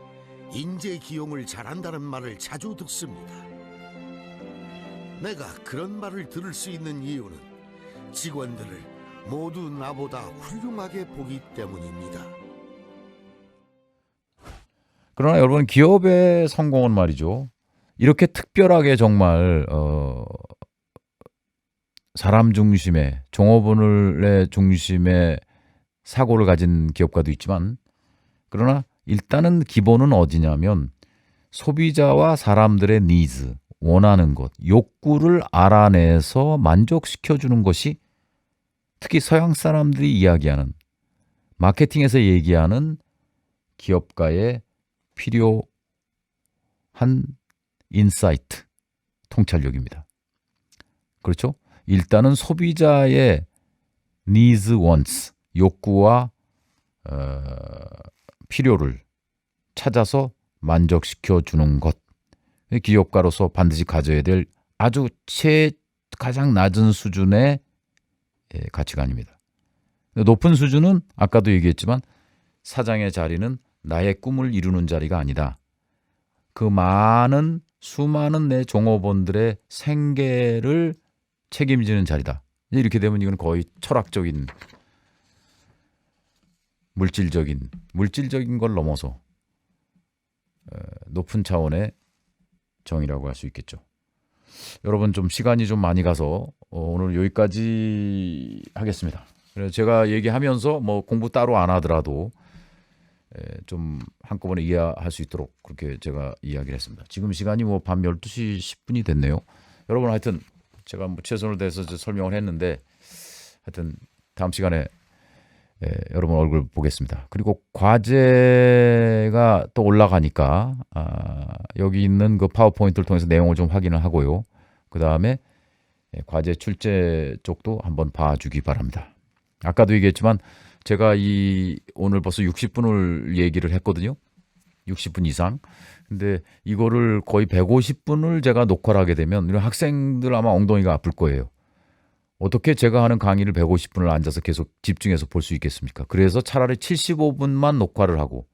인재 기용을 잘한다는 말을 자주 듣습니다. 내가 그런 말을 들을 수 있는 이유는 직원들을 모두 나보다 훌륭하게 보기 때문입니다. 그러나 여러분 기업의 성공은 말이죠. 이렇게 특별하게 정말 사람 중심의 종업원의 중심의 사고를 가진 기업가도 있지만 그러나 일단은 기본은 어디냐면 소비자와 사람들의 니즈, 원하는 것, 욕구를 알아내서 만족시켜주는 것이 특히 서양 사람들이 이야기하는 마케팅에서 얘기하는 기업가의 필요한 인사이트, 통찰력입니다. 그렇죠? 일단은 소비자의 needs, wants, 욕구와 필요를 찾아서 만족시켜주는 것. 기업가로서 반드시 가져야 될 아주 가장 낮은 수준의 가치관입니다. 높은 수준은 아까도 얘기했지만 사장의 자리는 나의 꿈을 이루는 자리가 아니다. 그 수많은 내 종업원들의 생계를 책임지는 자리다. 이렇게 되면 이건 거의 철학적인 물질적인 걸 넘어서 높은 차원의 정의라고 할 수 있겠죠. 여러분 좀 시간이 좀 많이 가서 오늘 여기까지 하겠습니다. 그래서 제가 얘기하면서 뭐 공부 따로 안 하더라도 좀 한꺼번에 이해할 수 있도록 그렇게 제가 이야기를 했습니다. 지금 시간이 뭐 밤 12시 10분이 됐네요. 여러분 하여튼 제가 뭐 최선을 다해서 설명을 했는데 하여튼 다음 시간에 여러분 얼굴 보겠습니다. 그리고 과제가 또 올라가니까 여기 있는 그 파워포인트를 통해서 내용을 좀 확인을 하고요. 그 다음에 과제 출제 쪽도 한번 봐주기 바랍니다. 아까도 얘기했지만 제가 오늘 벌써 60분을 얘기를 했거든요. 60분 이상. 근데 이거를 거의 150분을 제가 녹화를 하게 되면 이런 학생들 아마 엉덩이가 아플 거예요. 어떻게 제가 하는 강의를 150분을 앉아서 계속 집중해서 볼 수 있겠습니까? 그래서 차라리 75분만 녹화를 하고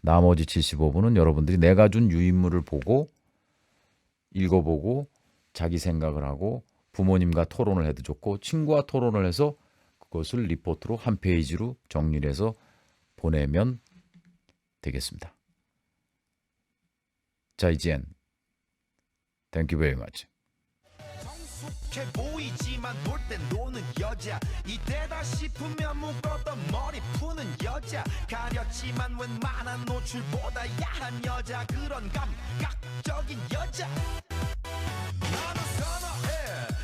나머지 75분은 여러분들이 내가 준 유인물을 보고 읽어보고 자기 생각을 하고 부모님과 토론을 해도 좋고 친구와 토론을 해서 그것을 리포트로 한 페이지로 정리를 해서 보내면 되겠습니다. 자, 이젠 Thank you very much. 익숙해 보이지만 놀 땐 노는 여자 이때다 싶으면 묶었던 머리 푸는 여자 가렸지만 웬만한 노출보다 야한 여자 그런 감각적인 여자 나는 선어해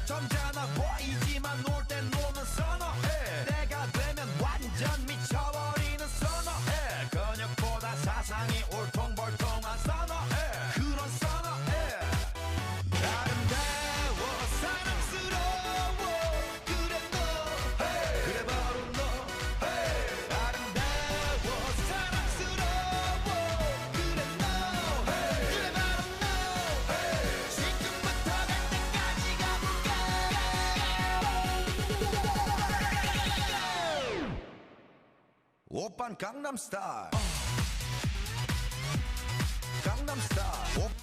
점잖아 보이지만 놀 땐 노는 선어해 내가 되면 완전 미쳐버리는 선어해 근육보다 사상이 울퉁불퉁한 선어해 그런 선어해 아름다워 사랑스러워 그래 너 그래 바로 너 아름다워 사랑스러워 그래 너 그래 바로 너 지금부터 갈 때까지 가볼까 오빤 강남스타일 강남스타일